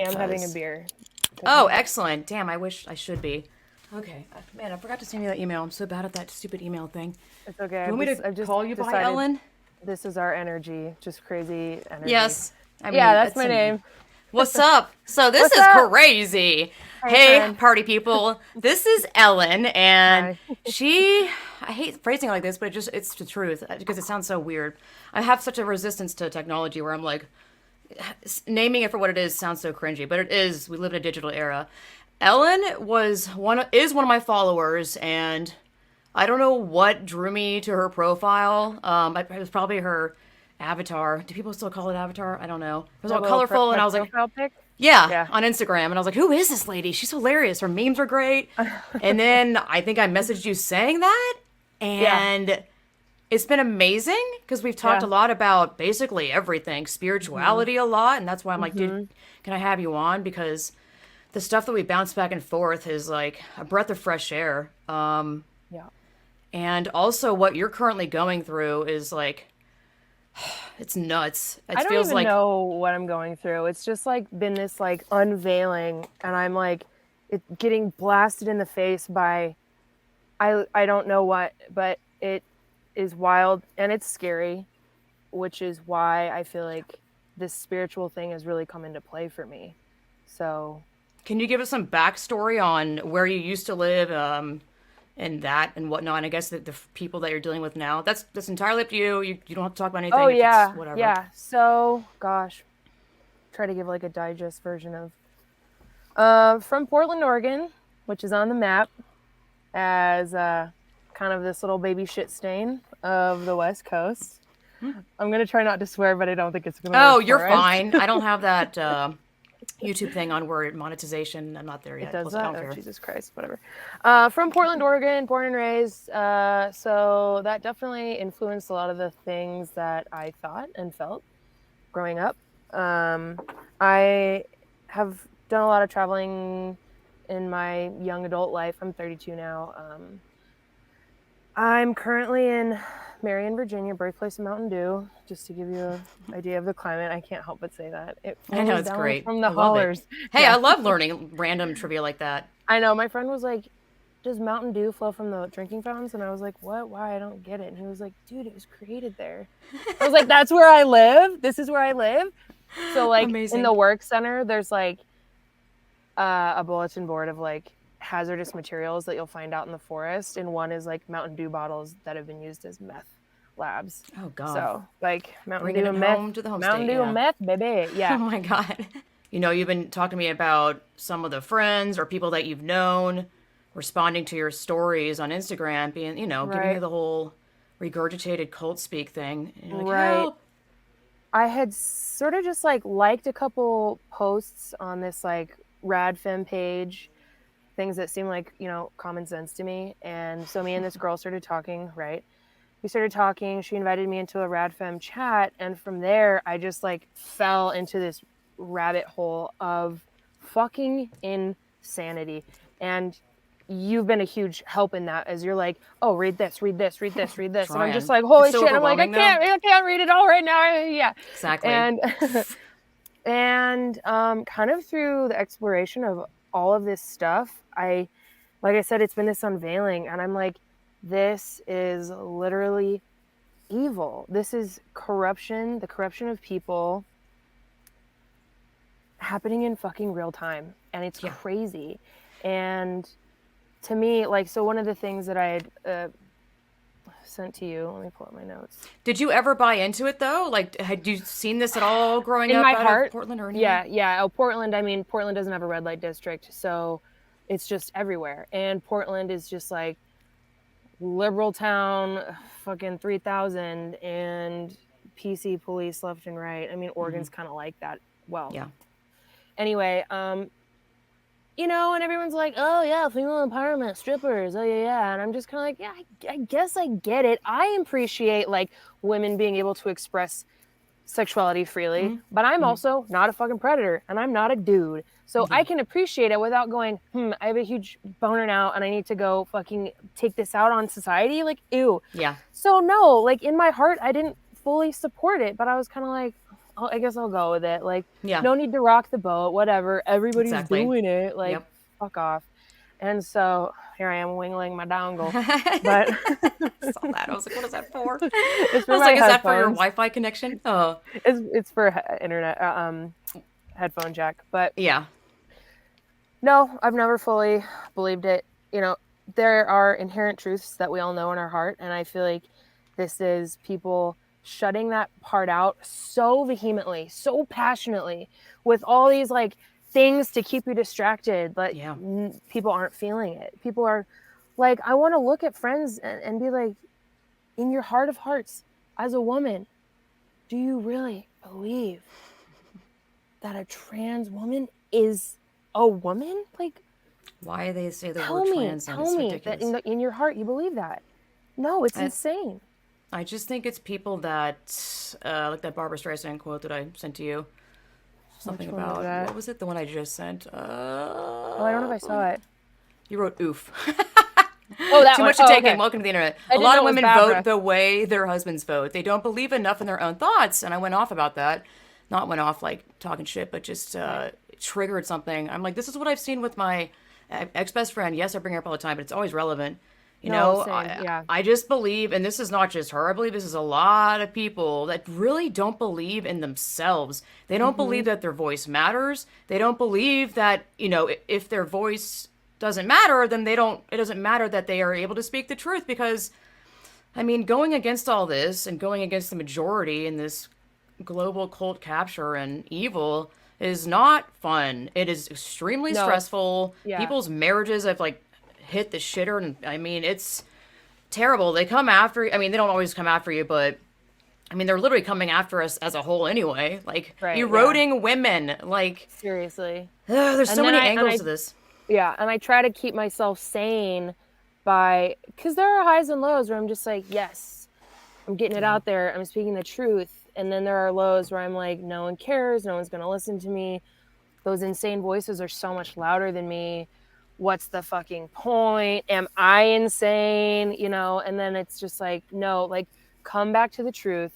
am having a beer. Oh, excellent. Damn, I wish I should be. Okay. Man, I forgot to send you that email. I'm so bad at that stupid email thing. It's okay. You want me to I've just call you by decided Ellen? this is our energy, just crazy energy. Yes. I Yeah, mean, that's my name. What's up? So this What's is up? crazy. Hey, Hey, friend. party people. This is Ellen, and Hi. I hate phrasing it like this, but it's the truth because it sounds so weird. I have such a resistance to technology where I'm like, naming it for what it is sounds so cringy, but it is. We live in a digital era. Ellen is one of my followers, and I don't know what drew me to her profile. It was probably her avatar. Do people still call it avatar? I don't know. It was all colorful, and I was like, profile pic. yeah, Yeah. on Instagram. And I was like, who is this lady? She's hilarious. Her memes are great. And then I think I messaged you saying that. And it's been amazing because we've talked a lot about basically everything, spirituality a lot. And that's why I'm like, dude, can I have you on? Because the stuff that we bounce back and forth is like a breath of fresh air. Yeah. And also what you're currently going through is like, it's nuts. It I don't feels even like know what I'm going through. It's just like been this like unveiling, and I'm like getting blasted in the face by I don't know what, but it is wild and it's scary, which is why I feel like this spiritual thing has really come into play for me. So, can you give us some backstory on where you used to live, and that and whatnot? And I guess the people that you're dealing with now. That's entirely up to you. You don't have to talk about anything. oh If it's yeah, whatever. yeah. So, gosh, try to give like a digest version of from Portland, Oregon, which is on the map as kind of this little baby shit stain of the West Coast. I'm gonna try not to swear, but I don't think it's gonna. Oh, work you're for us. fine. I don't have that YouTube thing on word monetization. I'm not there yet. It does Plus, that? I don't Oh, care. Jesus Christ, whatever. From Portland, Oregon, born and raised. So that definitely influenced a lot of the things that I thought and felt growing up. I have done a lot of traveling in my young adult life. I'm 32 now. I'm currently in Marion, Virginia, birthplace of Mountain Dew. Just to give you an idea of the climate, I can't help but say that. It I know flows it's down great. from the I love hollers. it. Hey, Yeah. I love learning random trivia like that. I know. My friend was like, does Mountain Dew flow from the drinking fountains? And I was like, what? Why? I don't get it. And he was like, dude, it was created there. I was like, that's where I live. This is where I live. So like Amazing. in the work center, there's like a bulletin board of like hazardous materials that you'll find out in the forest. And one is like Mountain Dew bottles that have been used as meth labs. Oh God. So like Mountain Bringing Dew it and meth, home to the home Mountain state, Dew yeah. and meth, baby. Oh Yeah. my God. You know, you've been talking to me about some of the friends or people that you've known responding to your stories on Instagram, being, you know, giving Right. you the whole regurgitated cult speak thing. And you're like, Right. help. I had sort of just like liked a couple posts on this like RadFem page, things that seem like, you know, common sense to me. And so me and this girl started talking, right? We started talking. She invited me into a RadFem chat. And from there, I just like fell into this rabbit hole of fucking insanity. And you've been a huge help in that as you're like, oh, read this. And I'm just like, holy so shit. I'm like, I can't read it all right now. Yeah. Exactly. And kind of through the exploration of all of this stuff, like I said, it's been this unveiling, and I'm like, this is literally evil. This is corruption, the corruption of people happening in fucking real time. And it's crazy. And to me, like, so one of the things that I had sent to you, let me pull up my notes. Did you ever buy into it though? Like, had you seen this at all growing in up my out heart, of Portland or anything? Yeah. Oh, Portland. I mean, Portland doesn't have a red light district, so it's just everywhere. And Portland is just like liberal town, fucking 3,000, and PC police left and right. I mean, Oregon's kind of like that. Well, yeah. Anyway, you know, and everyone's like, oh yeah, female empowerment, strippers, oh yeah. And I'm just kind of like, yeah, I guess I get it. I appreciate like women being able to express sexuality freely, but I'm also not a fucking predator, and I'm not a dude. So I can appreciate it without going, I have a huge boner now and I need to go fucking take this out on society. Like, ew. Yeah. So no, like in my heart, I didn't fully support it, but I was kind of like, I guess I'll go with it. Like, Yeah, no need to rock the boat. Whatever. Everybody's exactly. doing it. Like, Yep. fuck off. And so here I am wingling my dongle, but I saw that. I was like, what is that for? it's I for was my like, is that for your headphones. Wi-Fi connection? Oh, It's for internet headphone jack. But yeah. no, I've never fully believed it. You know, there are inherent truths that we all know in our heart, and I feel like this is people shutting that part out so vehemently, so passionately, with all these like things to keep you distracted, but Yeah. people aren't feeling it. People are like, I want to look at friends and be like, in your heart of hearts, as a woman, do you really believe that a trans woman is a woman? Like, Why they say the word tell me, trans and tell it's me that ridiculous. in your heart you believe that. No, it's I insane. I just think it's people that like that Barbara Streisand quote that I sent to you. Something Which one was about that? what was it? The one I just sent. Oh, I don't know if I saw it. You wrote oof. Oh, that Too one. much to Oh, take in. okay. Welcome to the internet. I A didn't lot know of it was women bad vote breath. the way their husbands vote. They don't believe enough in their own thoughts. And I went off about that. Not went off like talking shit, but just Right. triggered something. I'm like, this is what I've seen with my ex best friend. Yes, I bring her up all the time, but it's always relevant. You No, know, same. Yeah. I just believe, and this is not just her, I believe this is a lot of people that really don't believe in themselves. They don't Mm-hmm. believe that their voice matters. They don't believe that, you know, if their voice doesn't matter, then it doesn't matter that they are able to speak the truth because, I mean, going against all this and going against the majority in this global cult capture and evil is not fun. It is extremely No. stressful. Yeah. People's marriages have like hit the shitter, and I mean, it's terrible. They come after you. I mean, they don't always come after you, but I mean, they're literally coming after us as a whole anyway. Like Right. Yeah. eroding women. Like Seriously. there's And so then many I angles to this. yeah, and I try to keep myself sane by because there are highs and lows where I'm just like, yes, I'm getting it Yeah. out there. I'm speaking the truth. And then there are lows where I'm like, no one cares. No one's going to listen to me. Those insane voices are so much louder than me. What's the fucking point? Am I insane? You know, and then it's just like, no, like come back to the truth.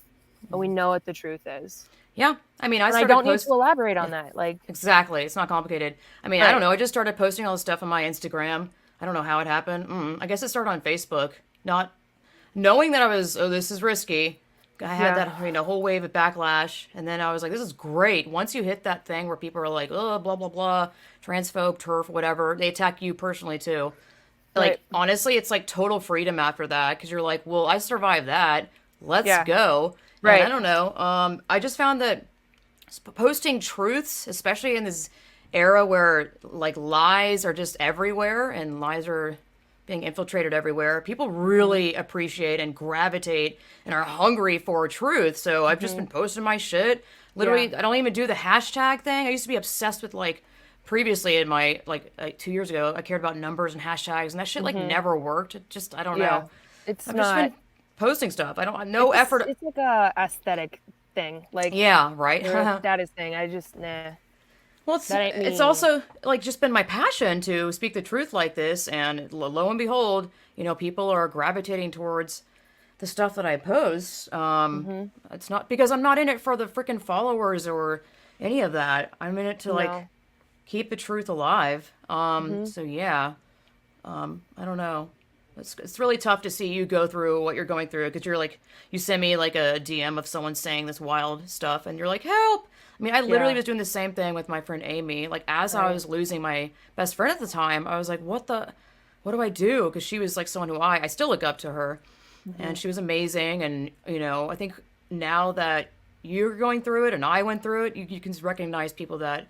And we know what the truth is. Yeah. I mean, I And I started don't need to post. elaborate Yeah. on that. Like, Exactly. It's not complicated. I mean, I don't right. know. I just started posting all this stuff on my Instagram. I don't know how it happened. I guess it started on Facebook. Not knowing that I was, oh, this is risky. I had Yeah. that, you know, whole wave of backlash, and then I was like, this is great. Once you hit that thing where people are like, oh, blah blah blah, transphobe, turf, whatever, they attack you personally too. Right. Like honestly, it's like total freedom after that because you're like, well, I survived that. Let's Yeah. go. And I Right. don't know. I just found that posting truths, especially in this era where like lies are just everywhere and lies are being infiltrated everywhere, people Mm-hmm. really appreciate and gravitate and are hungry for truth. So I've just Mm-hmm. been posting my shit. Yeah. Literally, I don't even do the hashtag thing. I used to be obsessed with like previously in my like 2 years ago, I cared about numbers and hashtags and that shit like Mm-hmm. never worked. It just I don't Yeah. know. It's I've just not. been posting stuff. I don't no effort. It's like a aesthetic thing, like Yeah, right. or a status thing. I just nah. Well, That ain't it's me. also like just been my passion to speak the truth like this, and lo and behold, you know, people are gravitating towards the stuff that I post. Mm-hmm. It's not because I'm not in it for the freaking followers or any of that. I'm in it to like No. keep the truth alive. Mm-hmm. So yeah, I don't know. It's really tough to see you go through what you're going through because you're like you send me like a DM of someone saying this wild stuff and you're like help. I mean, I literally Yeah. was doing the same thing with my friend Amy. Like as I Right. was losing my best friend at the time, I was like, what do I do? Because she was like someone who I still look up to her, Mm-hmm. and she was amazing. And you know, I think now that you're going through it and I went through it, you can recognize people that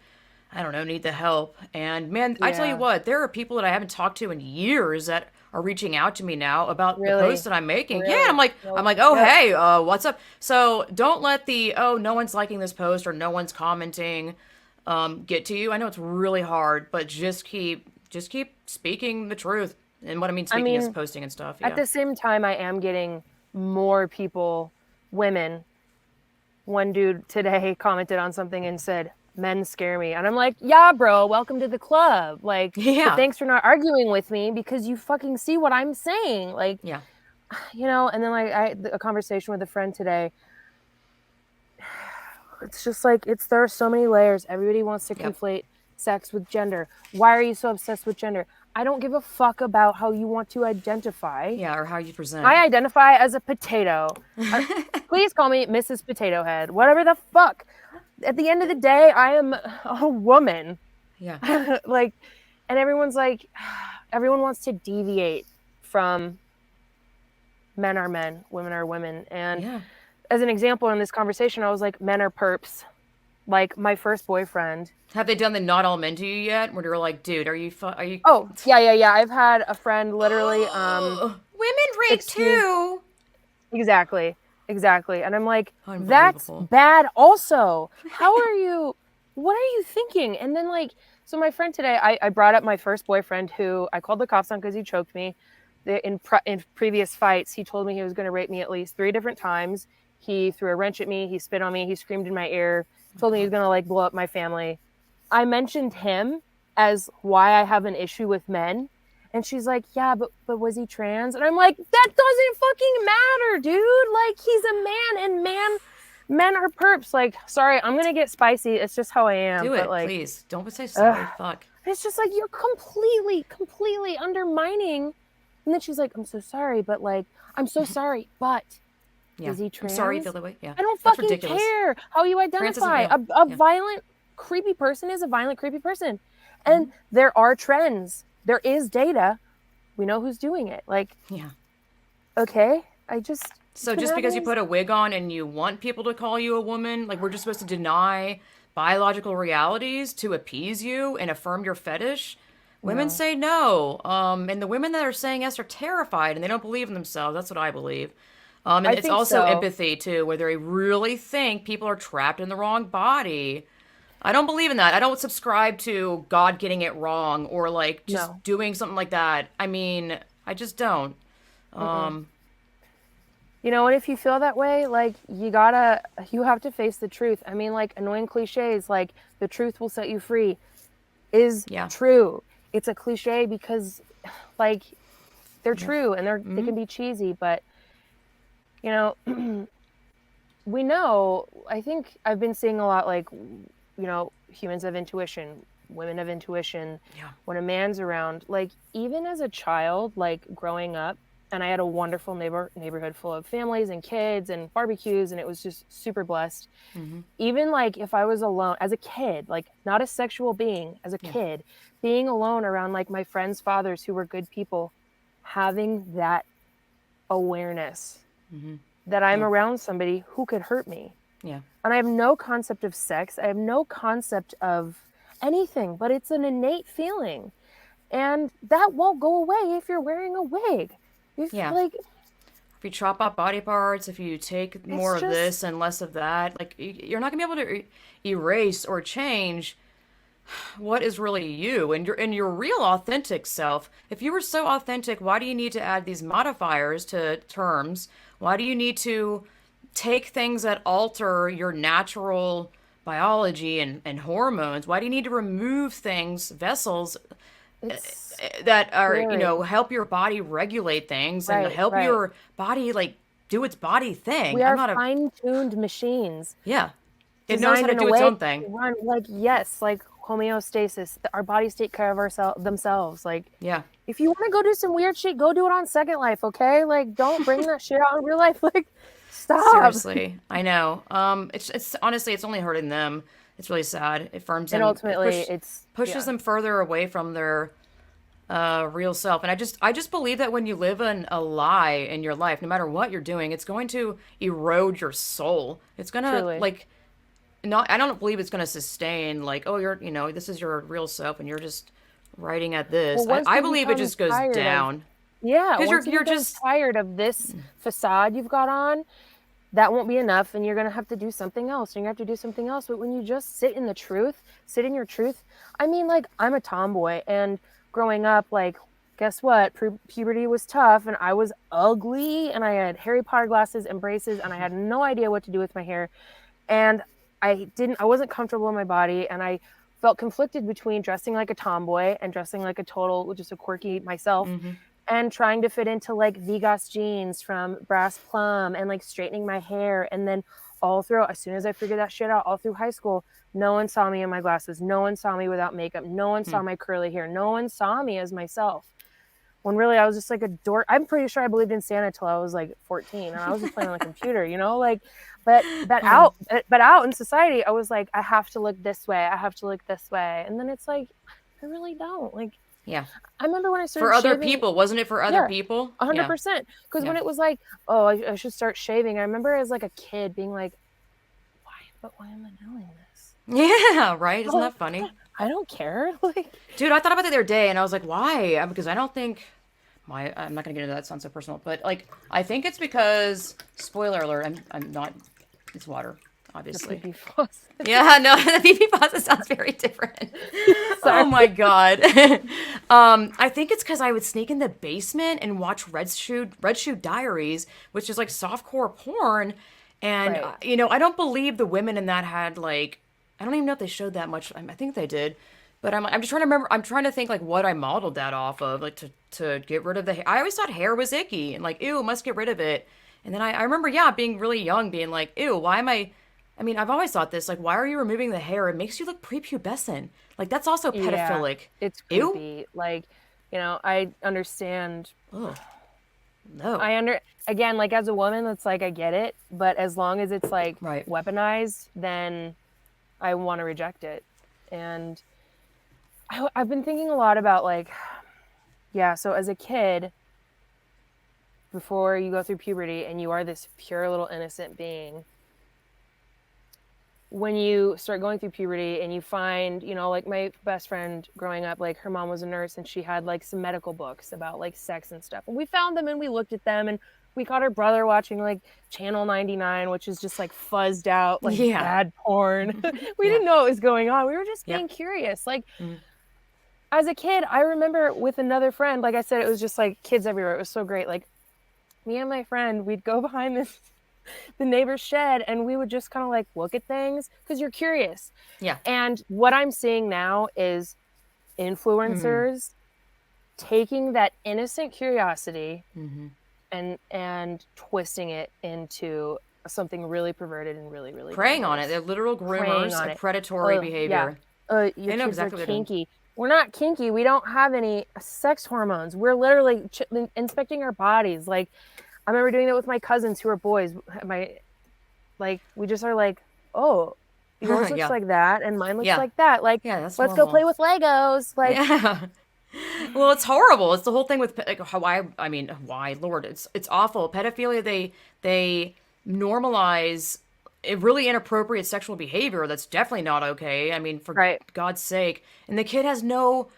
I don't know, need the help. And man, I tell you Yeah. what, there are people that I haven't talked to in years that are reaching out to me now about the posts Really. that I'm making. Yeah, Really. I'm Nope. like, oh Yep. hey, what's up? So don't let the oh no one's liking this post or no one's commenting get to you. I know it's really hard, but just keep speaking the truth. And what I mean I speaking is mean, posting and stuff. at Yeah. the same time, I am getting more people, women. One dude today commented on something and said, "Men scare me," and I'm like, "Yeah, bro, welcome to the club." Like, but Yeah. thanks for not arguing with me because you fucking see what I'm saying. Like, Yeah. you know. And then like a conversation with a friend today it's just like there are so many layers. Everybody wants to Yep. conflate sex with gender. Why are you so obsessed with gender? I don't give a fuck about how you want to identify. Yeah, or how you present. I identify as a potato. Uh, Please call me Mrs. Potato Head. Whatever the fuck. At the end of the day, I am a woman. Yeah. Like, and everyone's like, everyone wants to deviate from men are men, women are women. And Yeah. as an example in this conversation, I was like, men are perps. Like my first boyfriend. Have they done the not all men to you yet? Where you're like, dude, are you? Oh, yeah. I've had a friend literally Oh, women rape accuse too. exactly. Exactly. And I'm like, that's Unbelievable. bad also. How are you what are you thinking? And then like so my friend today, I brought up my first boyfriend who I called the cops on because he choked me. In previous fights, he told me he was going to rape me at least 3 different times. He threw a wrench at me. He spit on me. He screamed in my ear. Oh Told me he was God. going to like blow up my family. I mentioned him as why I have an issue with men. And she's like, yeah, but was he trans? And I'm like, that doesn't fucking matter, dude. Like he's a man and men are perps. Like, sorry, I'm gonna get spicy. It's just how I am. Do But it, like, please. Don't say sorry. ugh. Fuck. It's just like you're completely undermining. And then she's like, I'm so sorry, but like, I'm so sorry, but Yeah. is he I'm sorry you feel trans? that way. Yeah. I don't That's fucking ridiculous. care how you Trans isn't identify. real. A Yeah. violent, creepy person is a violent, creepy person. Hmm. And there are trends. There is data. We know who's doing it. Like, Yeah. okay, I just it's So been just because you happening. put a wig on and you want people to call you a woman, like we're just supposed to deny biological realities to appease you and affirm your fetish? Women No, say no. And the women that are saying yes are terrified and they don't believe in themselves. That's what I believe. And I it's think also so. empathy too, where they really think people are trapped in the wrong body. I don't believe in that. I don't subscribe to God getting it wrong or like just No. doing something like that. I mean, I just don't. Mm-mm. Um, And if you feel that way, like you have to face the truth. I mean, like annoying cliches, like the truth will set you free is yeah. true. It's a cliche because like they're Yep. true and they Hmm. can be cheesy, but you know, we know, I think I've been seeing a lot like, humans have intuition, women have intuition. Yeah. When a man's around, like even as a child, like growing up, and I had a wonderful neighborhood full of families and kids and barbecues, and it was just super blessed. Hmm. Even like if I was alone as a kid, like not a sexual being, as a Yeah. kid, being alone around like my friends' fathers who were good people, having that awareness Hmm. that I'm Yeah. around somebody who could hurt me. Yeah. And I have no concept of sex. I have no concept of anything, but it's an innate feeling. And that won't go away if you're wearing a wig. If Yeah. like If you chop off body parts, if you take more it's of just this and less of that, like you're not gonna be able to erase or change what is really you and your real authentic self. If you were so authentic, why do you need to add these modifiers to terms? Why do you need to take things that alter your natural biology and hormones? Why do you need to remove things, vessels it's that are, scary. help your body regulate things and Right, help right. your body like do its body thing? We I'm are not a, fine-tuned machines yeah. It knows how designed to in a do its way own thing. to run like yes, like homeostasis. Our bodies take care of themselves. Like Yeah. if you want to go do some weird shit, go do it on Second Life, okay? Like don't bring that shit out in real life. Like stop. Seriously, I know. It's honestly, it's only hurting them. It's really sad. It firms And them, ultimately it's pushes yeah, them further away from their real self. And I just believe that when you live in a lie in your life, no matter what you're doing, it's going to erode your soul. It's gonna truly. like not. I don't believe it's gonna sustain. Like, oh, this is your real self, and you're just writing at Well, this. I once I you believe it become just goes tired of down yeah, because you're once you you're become just tired of this facade you've got on, that won't be enough and you're going to have to do something else. And you have to do something else. But when you just sit in the truth, sit in your truth. I mean, like I'm a tomboy and growing up, like guess what? Puberty was tough and I was ugly and I had Harry Potter glasses and braces and I had no idea what to do with my hair. And I wasn't comfortable in my body and I felt conflicted between dressing like a tomboy and dressing like a total, just a quirky myself hmm and trying to fit into like Vegas jeans from Brass Plum and like straightening my hair and then all through, as soon as I figured that shit out, all through high school, no one saw me in my glasses. No one saw me without makeup. No one saw my curly hair. No one saw me as myself. When really I was just like a dork. I'm pretty sure I believed in Santa till I was like 14, and I was just playing on the computer, like, but out in society, I was like, I have to look this way. I have to look this way. And then it's like, I really don't. Like, Yeah. I remember when I For started other shaving. people, wasn't it for other Yeah, people? Yeah. 100%. Because Yeah. when it was like, oh, I should start shaving, I remember as like a kid being like, why am I doing this? Yeah, right? Isn't Oh, that funny? I don't care. Like, Dude, I thought about it the other day and I was like, why? Because I don't think I'm not gonna get into that, sounds so personal, but like I think it's because spoiler alert, I'm not it's water, the obviously. pee faucet. Yeah, no, the pee faucet sounds very different. Oh Sorry. my god. I think it's because I would sneak in the basement and watch Red Shoe Diaries, which is like softcore porn, and Right. I don't believe the women in that had like I don't even know if they showed that much. I think they did, but I'm just trying to remember. I'm trying to think like what I modeled that off of, like to get rid of the hair. I always thought hair was icky and like ew, must get rid of it. And then I remember being really young, being like ew, why am I? I mean, I've always thought this, like, why are you removing the hair? It makes you look prepubescent. Like, that's also Yeah, pedophilic. it's Ew? creepy. Like, I understand. Oh, no. I under Again, like as a woman, it's like I get it, but as long as it's like Right. weaponized, then I want to reject it. And I've been thinking a lot about like, yeah, so as a kid, before you go through puberty and you are this pure little innocent being, when you start going through puberty and you find, like my best friend growing up, like her mom was a nurse and she had like some medical books about like sex and stuff. And we found them and we looked at them and we caught her brother watching like Channel 99, which is just like fuzzed out, like Yeah. bad porn. We Yeah. didn't know what was going on. We were just being Yep. curious. Like, as a kid, I remember with another friend, like I said, it was just like kids everywhere. It was so great. Like, me and my friend, we'd go behind the neighbor's shed and we would just kind of like look at things because you're curious. Yeah. And what I'm seeing now is influencers taking that innocent curiosity and twisting it into something really perverted and really, really Preying on it. dangerous. They're literal Preying groomers on of it. predatory behavior. Yeah. Your They know kids exactly are what they're doing. kinky. We're not kinky. We don't have any sex hormones. We're literally inspecting our bodies. Like, I remember doing that with my cousins who are boys. We just are like, oh, yours looks Yeah. like that and mine looks Yeah. like that. Like, Yeah, that's let's go normal. play with Legos. Like, Yeah. Well, it's horrible. It's the whole thing with like why, Lord, it's awful. Pedophilia, they normalize a really inappropriate sexual behavior that's definitely not okay. I mean, for right, God's sake. And the kid has no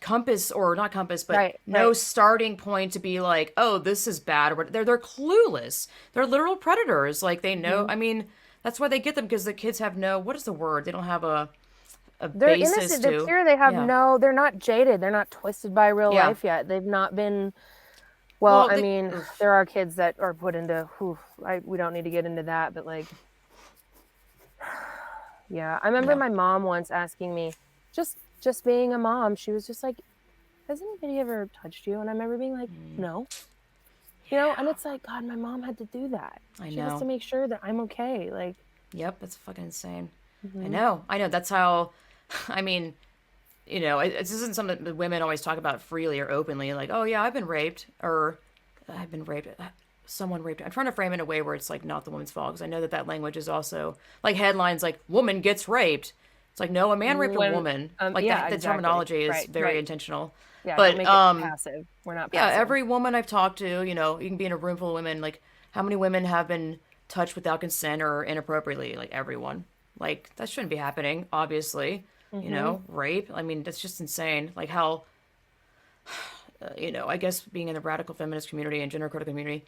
compass or not compass, but right, no right. starting point to be like, "Oh, this is bad." Or they're clueless. They're literal predators. Like they know, I mean, that's why they get them because the kids have no, what is the word? They don't have a They're basis innocent. They're to. pure. They have Yeah. they're not jaded. They're not twisted by real Yeah. life yet. They've not been, well, Well, I they, mean, there are kids that are put into, we don't need to get into that, but like, yeah. I remember yeah. my mom once asking me, just being a mom, she was just like, has anybody ever touched you? And I remember being like, no. And it's like, God, my mom had to do that. I She has to know. make sure that I'm okay. Like, Yep, that's fucking insane. I know. That's how, I mean, this isn't something that women always talk about freely or openly. Like, oh yeah, I've been raped, or I've been raped. Someone raped. I'm trying to frame it in a way where it's like not the woman's fault because I know that language is also like headlines like "woman gets raped." It's like no, a man raped a woman. Like yeah, the exactly. terminology is Right, very right. intentional. Yeah, But don't make it passive. We're not yeah, passive. every woman I've talked to, you can be in a room full of women. Like, how many women have been touched without consent or inappropriately? Like, everyone. Like, that shouldn't be happening, obviously. Rape. I mean, that's just insane. Like, how, I guess being in the radical feminist community and gender critical community,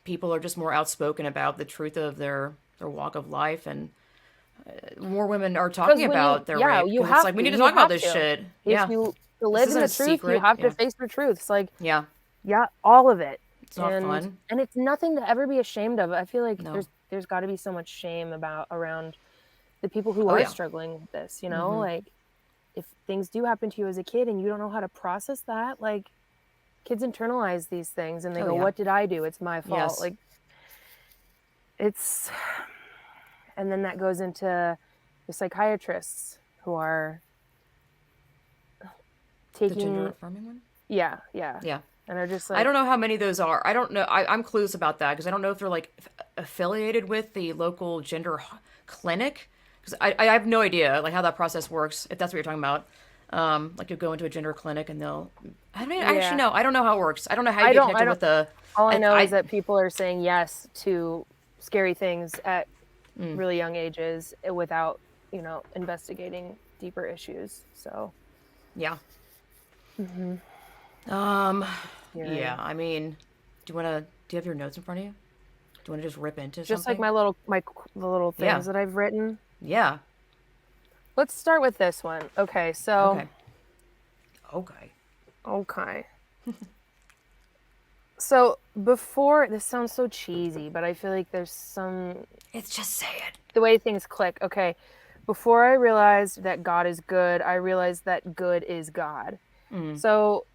people are just more outspoken about the truth of their walk of life. And more women are talking about their rape. You Because it's have like, we to. need to You talk about have this to. shit. If Yeah. you to This live in isn't the a truth, you secret. have to Yeah. face the truths. Like, Yeah. yeah, all of it. It's not fun. And it's nothing to ever be ashamed of. I feel like No. there's got to be so much shame around the people who Oh, are yeah. struggling with this, Like, if things do happen to you as a kid and you don't know how to process that, like, kids internalize these things and they Oh, go, yeah. what did I do? It's my fault. Yes. Like, it's, and then that goes into the psychiatrists who are The gender taking, affirming one? yeah, yeah. Yeah. And they're just I like, don't know how many of those are. I don't know. I'm clueless about that because I don't know if they're like affiliated with the local gender clinic. Because I have no idea like how that process works. If that's what you're talking about, like you go into a gender clinic and they'll. I don't I actually yeah, know. I don't know how it works. I don't know how you get I connected don't, with the. all I know is I that people are saying yes to scary things at mm, really young ages without, investigating deeper issues. So, yeah. hmm Um. Yeah. scary. I mean, do you want to? Do you have your notes in front of you? Do you want to just rip into Just like something? the little Yeah. things that I've written. Yeah. Let's start with this one. Okay, so Okay. Okay. okay. So before, this sounds so cheesy, but I feel like there's some, It's just say it. the way things click. Okay. Before I realized that God is good, I realized that good is God. Mm. So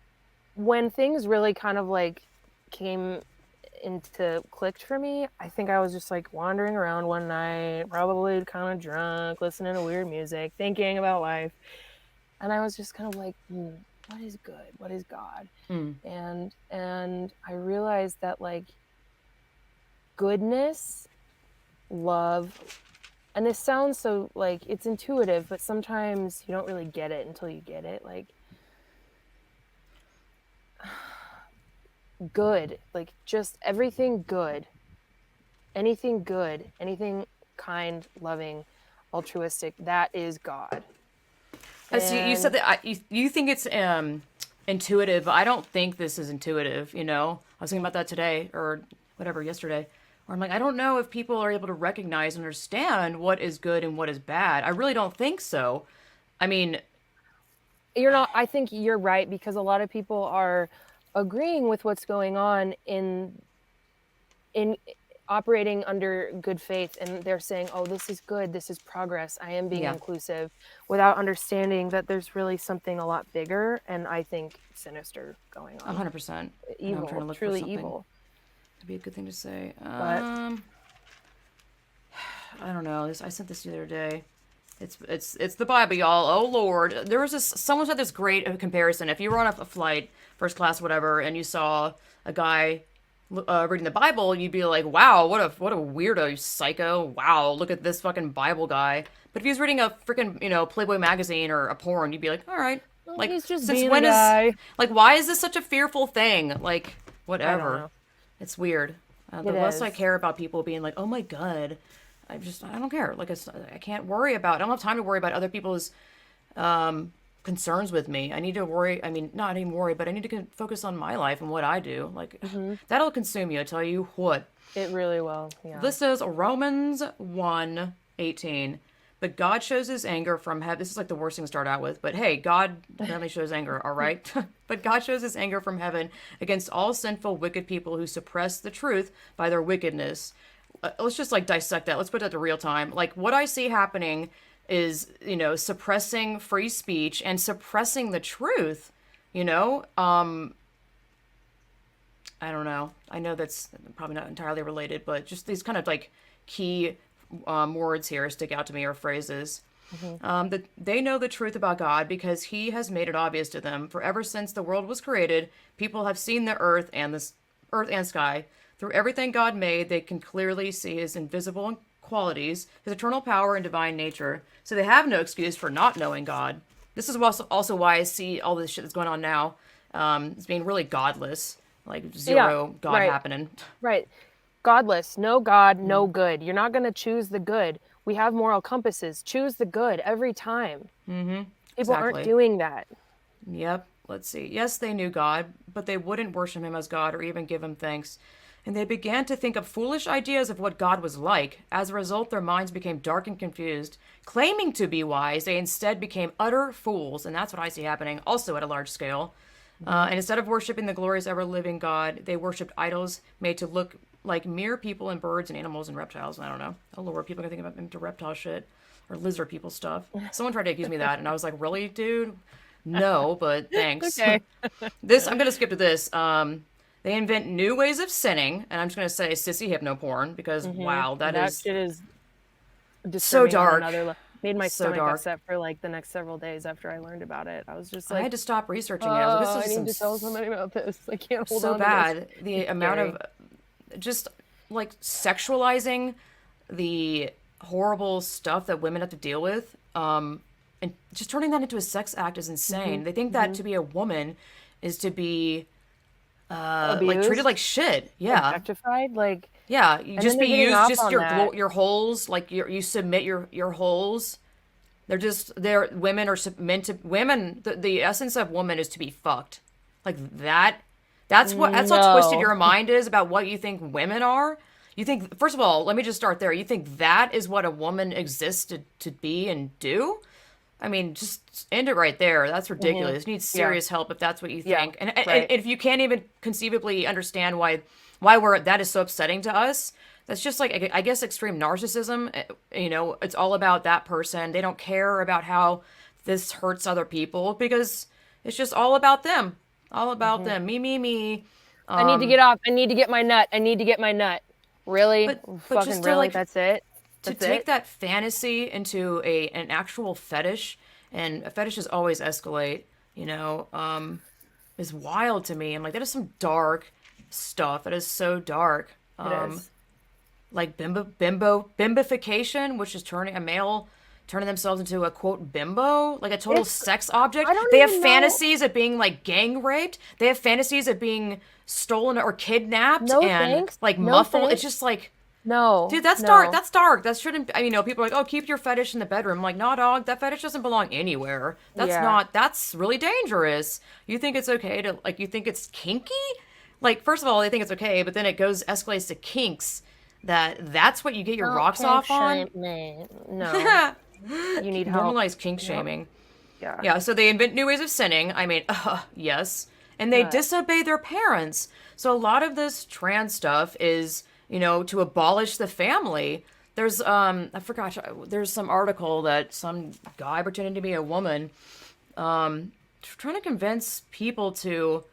when things really kind of like came into clicked for me, I think I was just like wandering around one night, probably kind of drunk, listening to weird music, thinking about life. And I was just kind of like, what is good? What is God? Mm. And I realized that like goodness, love, and this sounds so like it's intuitive, but sometimes you don't really get it until you get it. Like good, like just everything good, anything kind, loving, altruistic, that is God. So you said And that you think it's intuitive, but I don't think this is intuitive. I was thinking about that today or whatever yesterday, where I'm like, I don't know if people are able to recognize and understand what is good and what is bad. I really don't think so. I mean, you're not, I think you're right because a lot of people are agreeing with what's going on in operating under good faith, and they're saying, oh, this is good, this is progress, I am being yeah, inclusive, without understanding that there's really something a lot bigger and I think sinister going on. 100%. I know I'm trying Evil, to look for truly something evil. to be a good thing to say. But I don't know. I sent this the other day. It's the Bible, y'all. Oh Lord, there was this. Someone said this great comparison. If you were on a flight, first class, whatever, and you saw a guy reading the Bible, you'd be like, "Wow, what a weirdo, you psycho! Wow, look at this fucking Bible guy." But if he was reading a freaking Playboy magazine or a porn, you'd be like, "All right, well, like he's just since being a when is guy. like why is this such a fearful thing? Like I don't whatever, know. it's weird." It The less I is. care about people being like, "Oh my god," I don't care. Like I can't worry about. I don't have time to worry about other people's concerns with me. I need to worry. I mean, not even worry, but I need to focus on my life and what I do. Like Hmm. that'll consume you. I tell you what. It really will. Yeah. This is Romans 1:18. But God shows his anger from heaven. This is like the worst thing to start out with. But hey, God apparently shows anger, all right? But God shows his anger from heaven against all sinful, wicked people who suppress the truth by their wickedness. Let's just like dissect that. Let's put that to real time. Like what I see happening is, suppressing free speech and suppressing the truth, you know? I don't know. I know that's probably not entirely related, but just these kind of like key words here stick out to me or phrases. Hmm. That they know the truth about God because He has made it obvious to them. For ever since the world was created, people have seen the earth and sky. Through everything God made, they can clearly see His invisible qualities, His eternal power and divine nature. So they have no excuse for not knowing God. This is also why I see all this shit that's going on now. It's being really godless, like Yeah. zero God Right. happening. Right. Godless. No God, Mm, no good. You're not going to choose the good. We have moral compasses. Choose the good every time. People aren't exactly. doing that. Yep. Let's see. Yes, they knew God, but they wouldn't worship him as God or even give him thanks. And they began to think of foolish ideas of what God was like. As a result, their minds became dark and confused. Claiming to be wise, they instead became utter fools. And that's what I see happening also at a large scale. Hmm. And instead of worshiping the glorious, ever living God, they worshiped idols made to look like mere people and birds and animals and reptiles. I don't know. Oh, Lord, people are going to think I'm into reptile shit or lizard people stuff. Someone tried to accuse me of that, and I was like, really, dude? No, but thanks. Okay. This I'm gonna skip to this. They invent new ways of sinning, and I'm just gonna say sissy hypnoporn because wow, that That is shit is so disturbing on dark, another level. Made my so stomach dark. upset for like the next several days after I learned about it. I was just I had like, to stop researching it. I was like, this oh, I is need to tell somebody about this. I can't hold so on to this. bad. The It's amount scary. of just like sexualizing the horrible stuff that women have to deal with, and just turning that into a sex act is Hmm. insane. They think that Hmm. to be a woman is to be like treated Abused, like shit. Yeah, objectified, like, yeah. You and then just be they're getting used, off just on that. your holes, like you submit your holes. They're women are meant to women. The essence of woman is to be fucked, like that. That's how twisted No. your mind is about what you think women are. You think, first of all, let me just start there. You think that is what a woman exists to be and do? I mean, just end it right there. That's Hmm. ridiculous. You need Yeah. serious help if that's what you Yeah. think. And Right. if you can't even conceivably understand why we're that is so upsetting to us, that's just like I guess extreme narcissism. You know, it's all about that person. They don't care about how this hurts other people because it's just all about them. All about Hmm. them. Me. I need to Um, get off. I need to get my nut. I need to get my nut. Really? but Fucking just to really? like That's it? to That's take it? that fantasy into a an actual fetish, and fetishes always escalate, you know, is wild to me. I'm like, that is some dark stuff. That is so dark. It is. Like bimbification, which is turning a male turning themselves into a quote bimbo, like a total It's, sex object. I don't They have even know. fantasies of being like gang raped. They have fantasies of being stolen or kidnapped No and thanks. like No muffled. It's just thanks. like No. dude, that's dark. No. That's dark. That shouldn't. I mean, people are like, oh, keep your fetish in the bedroom. I'm like, nah, dog. That fetish doesn't belong anywhere. That's Yeah. not. That's really dangerous. You think it's okay to like? You think it's kinky? Like, first of all, they think it's okay, but then it goes escalates to kinks. That's what you get your Don't rocks kink off on. shame me. No. You need help. Normalize kink Yep. shaming. Yeah. Yeah, so they invent new ways of sinning. I mean, yes. And they Uh, disobey their parents. So a lot of this trans stuff is, you know, to abolish the family. There's I forgot there's some article that some guy pretending to be a woman trying to convince people to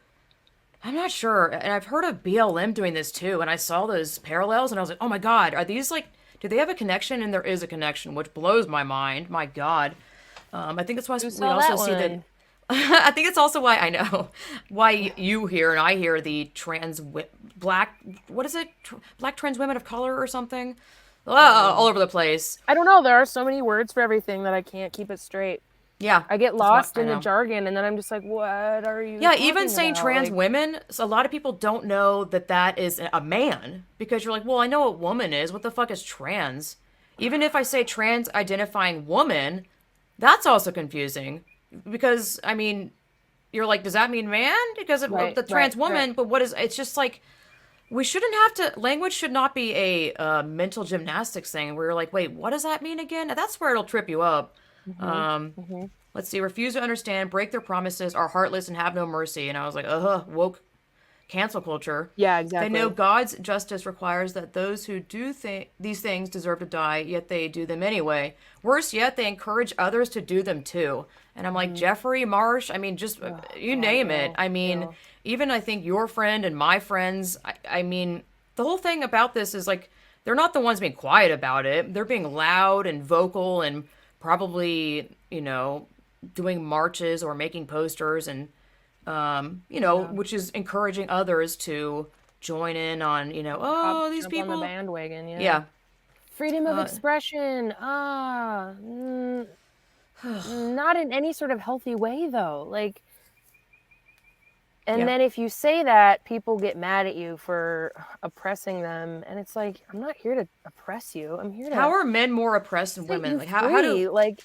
I'm not sure. And I've heard of BLM doing this too, and I saw those parallels and I was like, "Oh my god, are these like do they have a connection?" And there is a connection, which blows my mind. My god. I think that's why who we saw also that see that. one? I think it's also why I know why you hear and I hear the black what is it black trans women of color or something all Um, over the place. I don't know. There are so many words for everything that I can't keep it straight. Yeah, I get that's what lost I in the know. jargon and then I'm just like, what are you Yeah, even talking saying about? trans Like, women, so a lot of people don't know that that is a man because you're like, well, I know what woman is. What the fuck is trans? Even if I say trans identifying woman, that's also confusing because I mean, you're like, does that mean man? Because of right, the right, trans right. woman, but what is? It's just like we shouldn't have to. Language should not be a mental gymnastics thing where you're like, wait, what does that mean again? That's where it'll trip you up. Hmm. Hmm. Let's see, refuse to understand, break their promises, are heartless, and have no mercy. And I was like, woke cancel culture. Yeah, They know exactly. God's justice requires that those who do these things deserve to die, yet they do them anyway. Worse yet, they encourage others to do them too. And I'm like, Hmm. Jeffrey Marsh, I mean, just Oh, you God, name it. ew, I mean, ew. even I think your friend and my friends, I mean, the whole thing about this is like, they're not the ones being quiet about it. They're being loud and vocal and probably, you know, doing marches or making posters and you know, Yeah. which is encouraging others to join in on, you know, oh, these Jump on the people. bandwagon, yeah. Yeah. Freedom of Uh, expression. Not in any sort of healthy way, though. Like, and yeah. then if you say that, people get mad at you for oppressing them. And it's like, I'm not here to oppress you. I'm here How to are men more oppressed than set women? you Like, how do free. Like,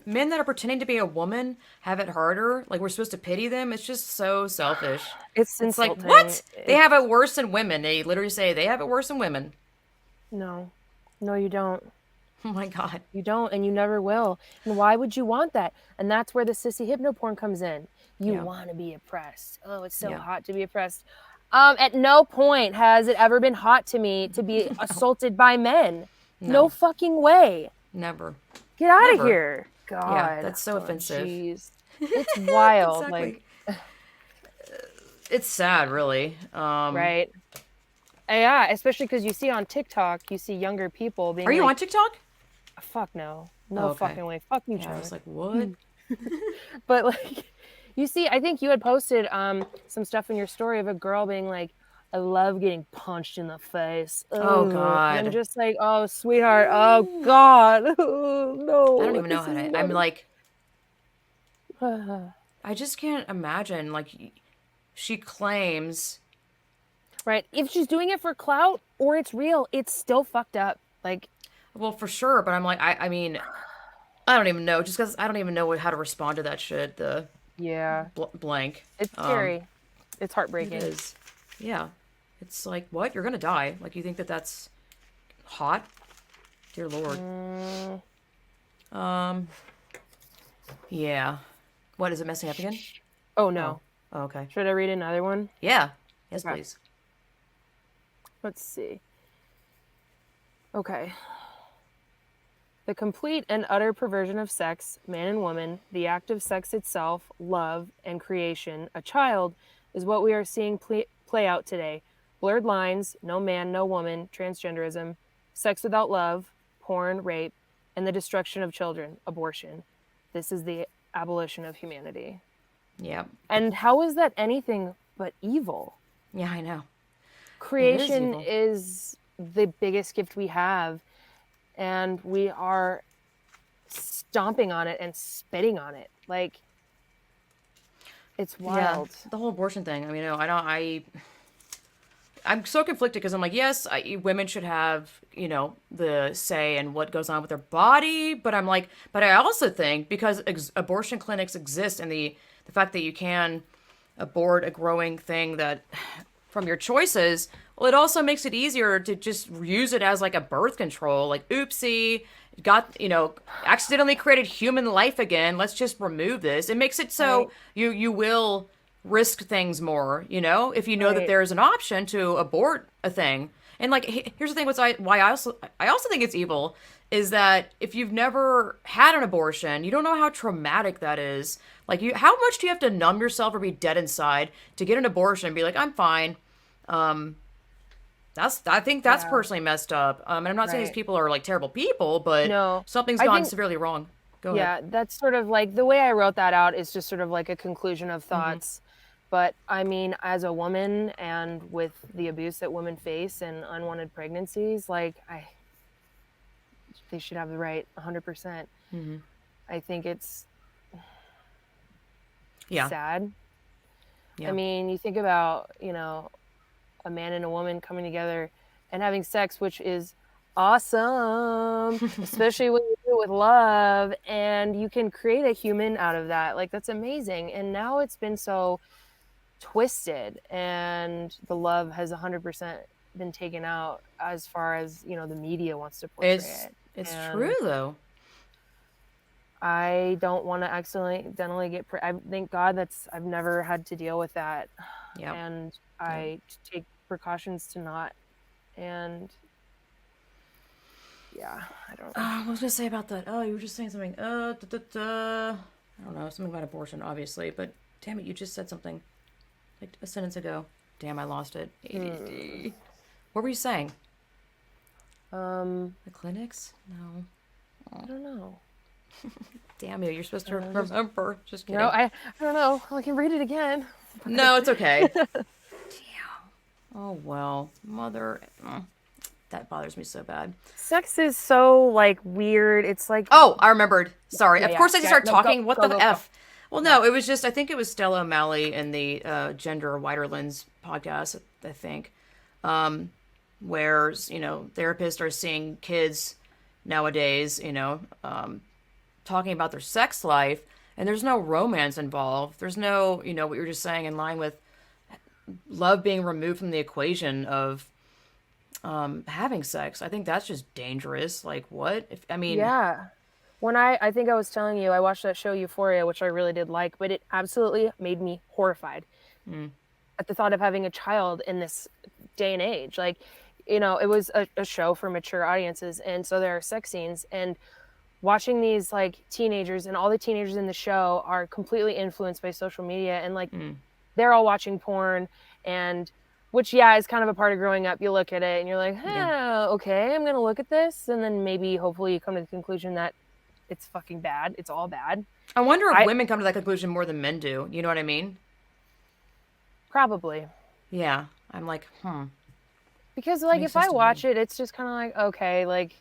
men that are pretending to be a woman have it harder? Like, we're supposed to pity them? It's just so selfish. it's It's like, insulting. what? They have It's it worse than women. They literally say they have it worse than women. no, no, you don't. Oh my God. You don't, and you never will. And why would you want that? And that's where the sissy hypno porn comes in. You Yeah. want to be oppressed. Oh, it's so Yeah. hot to be oppressed. At no point has it ever been hot to me to be assaulted by men. No No. fucking way. Never. Get out of Never. here. Yeah. God. That's so Oh, offensive. jeez. It's wild. Like, Exactly. it's sad, really. right? Yeah, especially because you see on TikTok, you see younger people Are being you on like, TikTok? "Fuck no, Oh, no okay. fucking way, fuck you, Yeah, I was China." like, what? But like, you see, I think you had posted some stuff in your story of a girl being like, "I love getting punched in the face," Oh ugh. And I'm God. just like, "Oh, sweetheart, oh God, I don't no, even know this how is to. not." I'm like, I just can't imagine. Like, she claims. Right? If she's doing it for clout or it's real, it's still fucked up. Like, Well, for sure, but I'm like, I mean, I don't even know. Just because I don't even know how to respond to that shit. The yeah, blank. it's Um, scary. It's it heartbreaking. is. Yeah. It's like, what? You're gonna die. Like, you think that that's hot? Dear Lord. Mm, Um, yeah. What, is it messing up again? oh Oh. no. Oh, okay. Should I read another one? Yeah. Yes, Okay. please. Let's see. Okay. The complete and utter perversion of sex, man and woman, the act of sex itself, love, and creation, a child, is what we are seeing play out today. Blurred lines, no man, no woman, transgenderism, sex without love, porn, rape, and the destruction of children, abortion. This is the abolition of humanity. Yeah. And how is that anything but evil? Yeah, I know. It is Creation evil. is the biggest gift we have, and we are stomping on it and spitting on it. Like, it's Yeah. wild. The whole abortion thing. I mean, no, I don't. I'm so conflicted because I'm like, yes, women should have, the say in what goes on with their body, but I'm like, but I also think because abortion clinics exist and the fact that you can abort a growing thing that from your choices, well, it also makes it easier to just use it as like a birth control. Like, oopsie, got accidentally created human life again. Let's just remove this. It makes it so Right, you will risk things more, if you know that right, there is an option to abort a thing. And like, here's the thing: why I also think it's evil is that if you've never had an abortion, you don't know how traumatic that is. Like, how much do you have to numb yourself or be dead inside to get an abortion and be like, I'm fine? I think that's yeah, personally messed up. And I'm not saying these right. people are like terrible people, but No, something's I gone think, severely wrong. Go ahead. yeah, that's sort of like the way I wrote that out is just sort of like a conclusion of Mm-hmm. thoughts. But I mean, as a woman and with the abuse that women face and unwanted pregnancies, like, they should have the right 100%. Mm-hmm. I think it's Yeah. sad. I Yeah. mean, you think about, a man and a woman coming together and having sex, which is awesome, especially when you do it with love and you can create a human out of that. Like, that's amazing. And now it's been so twisted, and the love has 100% been taken out as far as, the media wants to portray It's it. it's true And though. I don't want to accidentally get I thank God I've never had to deal with that, Yep. and Yep. I take precautions to not. And yeah, I don't. I was gonna say about that. Oh, you were just saying something. I don't know, something about abortion, obviously. But damn it, you just said something like a sentence ago. Damn, I lost it. Hmm. ADD. What were you saying? Um, The clinics? No. I don't know. Damn you, you're supposed to Just, remember. Just kidding. I don't know. I can read it again. No, it's okay. Damn. Oh well, mother. That bothers me so bad. Sex is so like weird. It's like, Oh, I remembered. Sorry. yeah, Of yeah, course I just yeah. started No, go, talking. What go, the go, go. F? Well, Yeah. no, it was just, I think it was Stella O'Malley in the Gender Wider Linds podcast, I think, where, therapists are seeing kids nowadays, talking about their sex life, and there's no romance involved. There's no, what you were just saying in line with love being removed from the equation of having sex. I think that's just dangerous. Like, what? If I mean, Yeah. When I think I was telling you, I watched that show Euphoria, which I really did like, but it absolutely made me horrified mm, at the thought of having a child in this day and age. Like, it was a show for mature audiences. And so there are sex scenes, and watching these like teenagers, and all the teenagers in the show are completely influenced by social media. And like, mm, they're all watching porn, and which, yeah, is kind of a part of growing up. You look at it and you're like, Yeah. huh, okay, I'm gonna look at this, and then maybe hopefully you come to the conclusion that it's fucking bad. It's all bad. I wonder if I women come to that conclusion more than men do. You know what I mean? probably, Yeah. I'm like, because that like makes if sense I to me. watch it, it's just kind of like, okay, like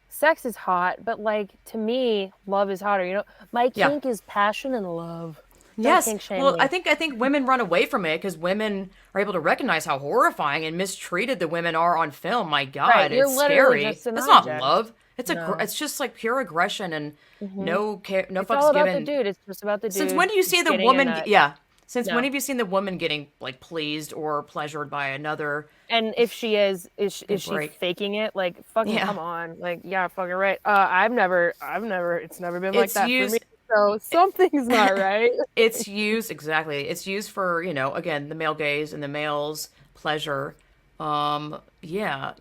sex is hot, but like to me, love is hotter. My Yeah. kink is passion and love. Don't Yes. kink shame Well, I me. think I think women run away from it because women are able to recognize how horrifying and mistreated the women are on film. My Right, God, you're it's literally scary. just an That's not object. love. No. It's just like pure aggression and Hmm. no care, no It's all fucks about the given. dude. It's just about the Since when dude do you see the getting a woman? nut. Yeah. Since when No. have you seen the woman getting like pleased or pleasured by another? And if she is Good she break. faking it? Like, fucking Yeah. come on. Like, yeah, fucking right. It's never been like It's that for me. used. So something's not right. It's used exactly. It's used for, again, the male gaze and the male's pleasure. Yeah.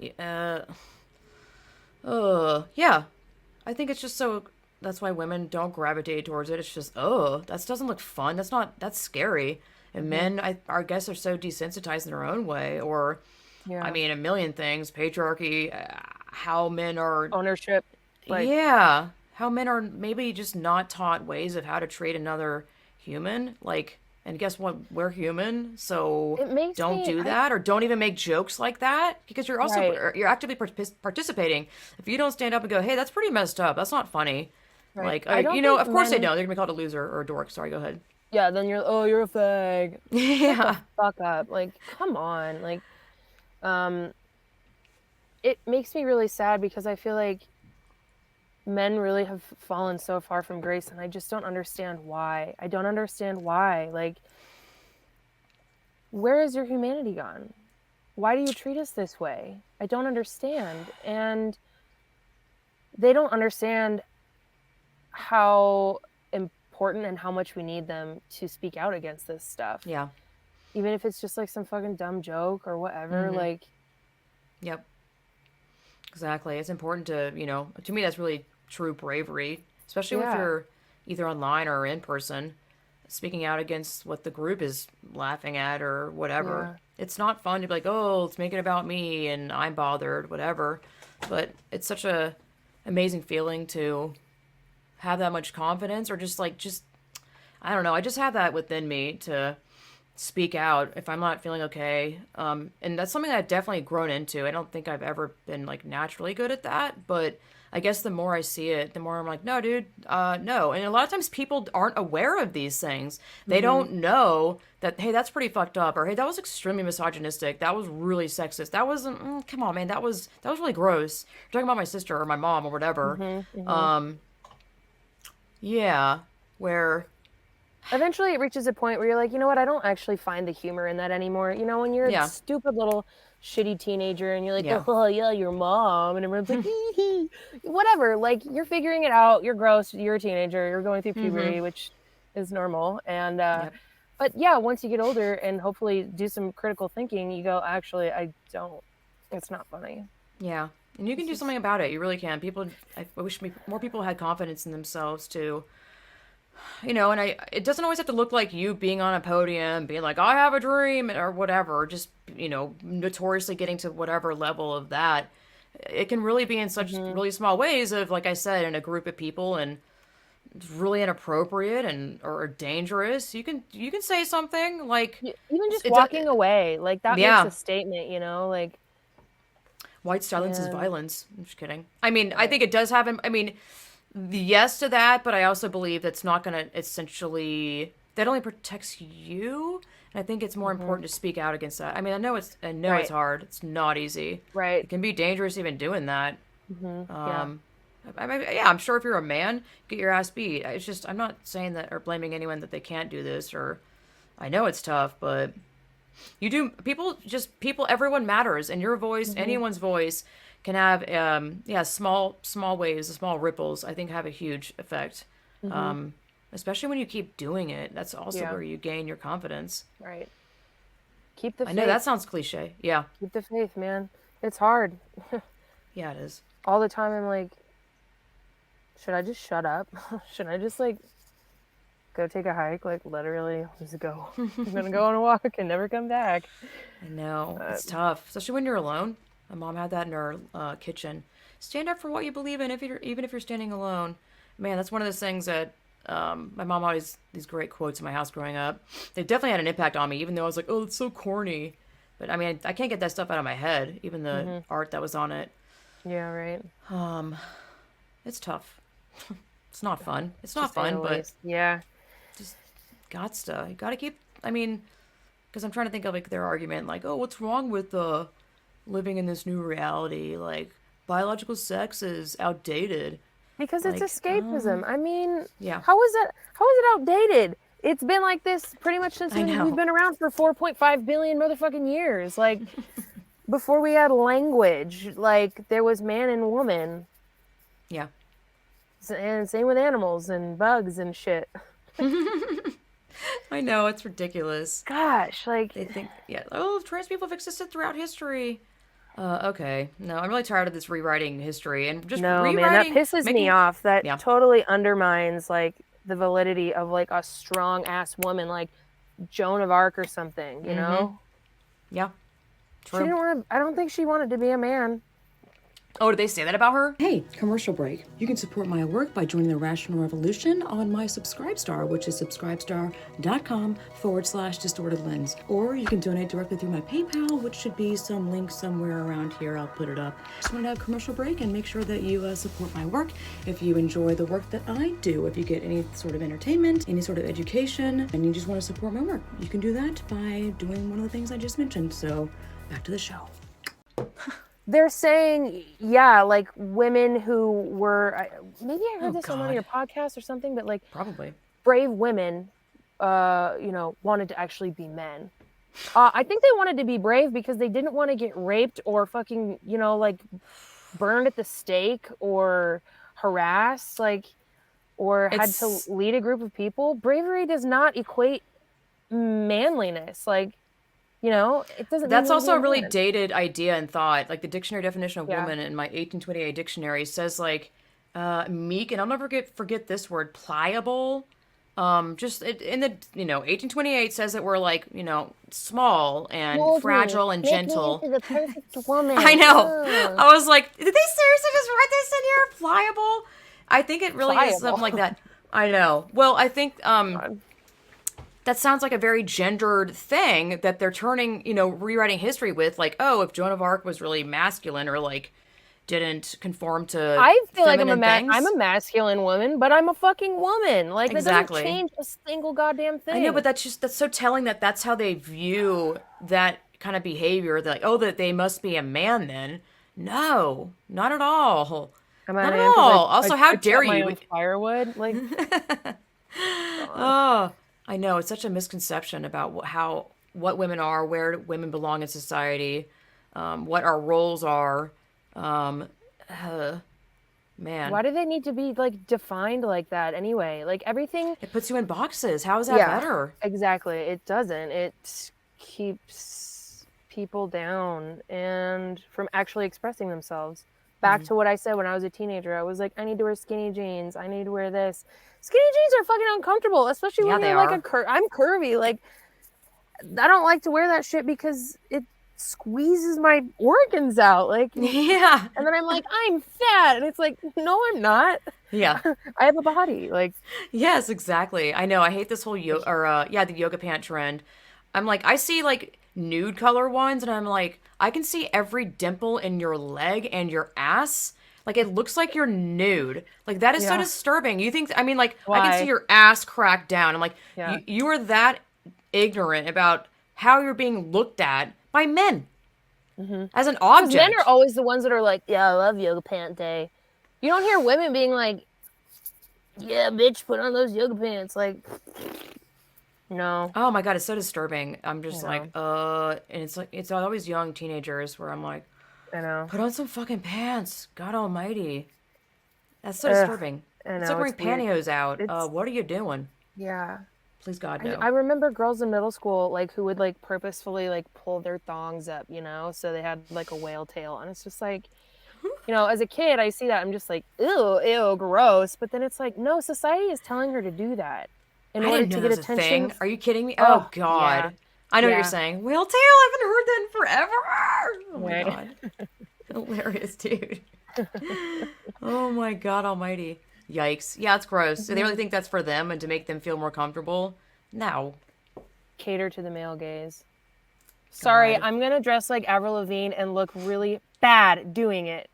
Yeah. I think it's just so that's why women don't gravitate towards it. It's just, oh, that doesn't look fun. That's scary. And Hmm. men, I guess, are so desensitized in their own way, or, I Yeah. mean, a million things, patriarchy, how men are, Ownership. Like, yeah, how men are maybe just not taught ways of how to treat another human. Like, and guess what? We're human, so it makes don't me do I that, or don't even make jokes like that because right, you're actively participating. If you don't stand up and go, "Hey, that's pretty messed up. That's not funny." right. Like, I don't think of course they men don't. They're gonna be called a loser or a dork. Sorry, go ahead. yeah, then you're a fag. Shut the Yeah. fuck up. Like, come on. Like, um, it makes me really sad because I feel like men really have fallen so far from grace, and I just don't understand why. I don't understand why. Like, where is your humanity gone? Why do you treat us this way? I don't understand. And they don't understand how important and how much we need them to speak out against this stuff. Yeah. Even if it's just like some fucking dumb joke or whatever, Mm-hmm. like, Yep. Exactly. It's important to, to me, that's really true bravery, especially if yeah. you're either online or in person, speaking out against what the group is laughing at or whatever. Yeah. It's not fun to be like, oh, let's make it about me and I'm bothered, whatever. But it's such a amazing feeling to have that much confidence or just I don't know. I just have that within me to speak out if I'm not feeling okay. And that's something that I've definitely grown into. I don't think I've ever been like naturally good at that, but I guess the more I see it, the more I'm like, no, dude, no. And a lot of times people aren't aware of these things. They Mm-hmm. don't know that, hey, that's pretty fucked up, or hey, that was extremely misogynistic. That was really sexist. That wasn't. Come on, man. That was really gross. You're talking about my sister or my mom or whatever. Mm-hmm. Mm-hmm. Um, yeah, where, Eventually it reaches a point where you're like, you know what, I don't actually find the humor in that anymore. When you're a yeah, stupid little shitty teenager and you're like, yeah. oh yeah, your mom, and everyone's like, hee hee. Whatever. Like, you're figuring it out. You're gross. You're a teenager. You're going through Mm-hmm. puberty, which is normal. And Yep. but yeah, once you get older and hopefully do some critical thinking, you go, actually, I don't. It's not funny. Yeah. And you can It's do something just about it. You really can. I wish more people had confidence in themselves and it doesn't always have to look like you being on a podium, being like, I have a dream or whatever, just, notoriously getting to whatever level of that. It can really be in such mhm. really small ways of, like I said, in a group of people and it's really inappropriate and or dangerous. You can say something like, Even just it, walking away, like that makes a yeah, statement. Like, white silence is and violence. I'm just kidding. I mean, I right. think it does have. I mean, yes to that, but I also believe that's not going to essentially that only protects you. And I think it's more Hmm. important to speak out against that. I mean, I know it's Right. hard. It's not easy. Right. It can be dangerous even doing that. Yeah. Um, yeah, I'm sure if you're a man, get your ass beat. It's just I'm not saying that or blaming anyone that they can't do this or I know it's tough, but you do people everyone matters and your voice, Hmm. anyone's voice can have yeah, small waves, small ripples, I think have a huge effect. Hmm. Um Especially when you keep doing it. That's also Yeah. where you gain your confidence. Right. Keep the I know that faith. sounds cliche. Yeah. Keep the faith, man. It's hard. Yeah, it is. All the time I'm like, should I just shut up? Should I just like go take a hike, like literally just go. I'm gonna go on a walk and never come back. I know. Uh, It's tough, especially when you're alone. My mom had that in her kitchen. Stand up for what you believe in, even if you're standing alone. Man, that's one of those things that my mom always these great quotes in my house growing up. They definitely had an impact on me, even though I was like, "Oh, it's so corny." But I mean, I can't get that stuff out of my head. Even the hmm art that was on it. Yeah, right. Um, it's tough. It's not fun. It's To not say fun, the but least. Yeah. just you gotta keep. I mean, because I'm trying to think of like their argument, like, "Oh, what's wrong with living in this new reality? Like, biological sex is outdated." Because it's Like, escapism. I mean, yeah, how is it outdated? It's been like this pretty much since I we've know. been around for 4.5 billion motherfucking years. Like before we had language, like there was man and woman. Yeah. And same with animals and bugs and shit. I know, it's ridiculous. Gosh, like They think, yeah, oh, trans people have existed throughout history. Okay. No, I'm really tired of this rewriting history and just no, man, that rewriting, pisses me making, off. That yeah. totally undermines like the validity of like a strong ass woman like Joan of Arc or something, you Mm-hmm. know? Yeah, She true. didn't want to I don't think she wanted to be a man. Oh, did they say that about her? Hey, commercial break. You can support my work by joining the Rational Revolution on my Subscribestar, which is subscribestar.com/distorted lens. Or you can donate directly through my PayPal, which should be some link somewhere around here. I'll put it up. Just wanted to have a commercial break and make sure that you support my work. If you enjoy the work that I do, if you get any sort of entertainment, any sort of education, and you just want to support my work, you can do that by doing one of the things I just mentioned. So back to the show. They're saying, yeah, like women who were, maybe I heard Oh, this on one of God. your podcasts or something, but like Probably. brave women, wanted to actually be men. I think they wanted to be brave because they didn't want to get raped or fucking, like burned at the stake or harassed, like, or had to It's lead a group of people. Bravery does not equate manliness. Like, it doesn't mean That's you to be also a a really man. dated idea and thought. Like the dictionary definition of Yeah. woman in my 1828 dictionary says like meek, and I'll never forget this word, pliable. In the 1828 says that we're like small and Mold me. fragile and Make me gentle. into the perfect woman. I know. I was like, did they seriously just write this in here? Pliable. I think it really is Pliable. something like that. I know. Well, I think God. that sounds like a very gendered thing that they're turning, rewriting history with. Like, oh, if Joan of Arc was really masculine or like didn't conform to I feel like feminine I'm things. a masculine woman, but I'm a fucking woman. Like that doesn't Exactly. change a single goddamn I know, thing. but that's so telling that that's how they view that kind of behavior. They're like, oh, that they must be a man then. No, not at all. Am I a Not at man because all. Also, how I dare chop my you? own firewood? Like, Oh, I know. It's such a misconception about what women are, where women belong in society, what our roles are. Um, uh, man, why do they need to be like defined like that anyway? Like everything. it puts you in boxes. How is that Yeah, better? exactly. It doesn't. It keeps people down and from actually expressing themselves. Back to what I said when I was a teenager. I was like, I need to wear skinny jeans. I need to wear this. Skinny jeans are fucking uncomfortable, especially Yeah, when they you're like are. I'm curvy. Like, I don't like to wear that shit because it squeezes my organs out. Like, and Yeah, then I'm like, I'm fat. And it's like, no, I'm not. yeah. I have a body. Like, Yes, exactly. I know. I hate this whole the yoga pant trend. I'm like, I see like nude color ones, and I'm like, I can see every dimple in your leg and your ass. Like it looks like you're nude. Like that is so yeah. disturbing. You think? I mean, like I can see Why? your ass cracked down. I'm like, Yeah. you are that ignorant about how you're being looked at by men as an Because men are object. always the ones that are like, yeah, I love yoga pant day. You don't hear women being like, yeah, bitch, put on those yoga pants. Like, no. Oh my God, it's so disturbing. I'm I just like, know. and it's like it's always young teenagers where I'm like, I know. put on some fucking pants. God almighty. That's so Ugh, disturbing. I It's like know. wearing It's weird. pantyhose out. It's, What are you doing? yeah. Please God, I no. remember girls in middle school, like, who would, like, purposefully, like, pull their thongs up, so they had, like, a whale tail. And it's just like, as a kid, I see that. I'm just like, ew, gross. But then it's like, no, society is telling her to do that. in I order didn't know to that get was a attention. thing. Are you kidding me? Oh Oh, yeah. God. I know what you're Yeah. saying. Whale tail, I haven't heard that in forever. Oh my Right. God. Hilarious, dude. Oh my God almighty. Yikes. Yeah, it's gross. Do they really Mhm. think that's for them and to make them feel more comfortable? No. Cater to the male gaze. Sorry, God. I'm gonna dress like Avril Lavigne and look really bad doing it.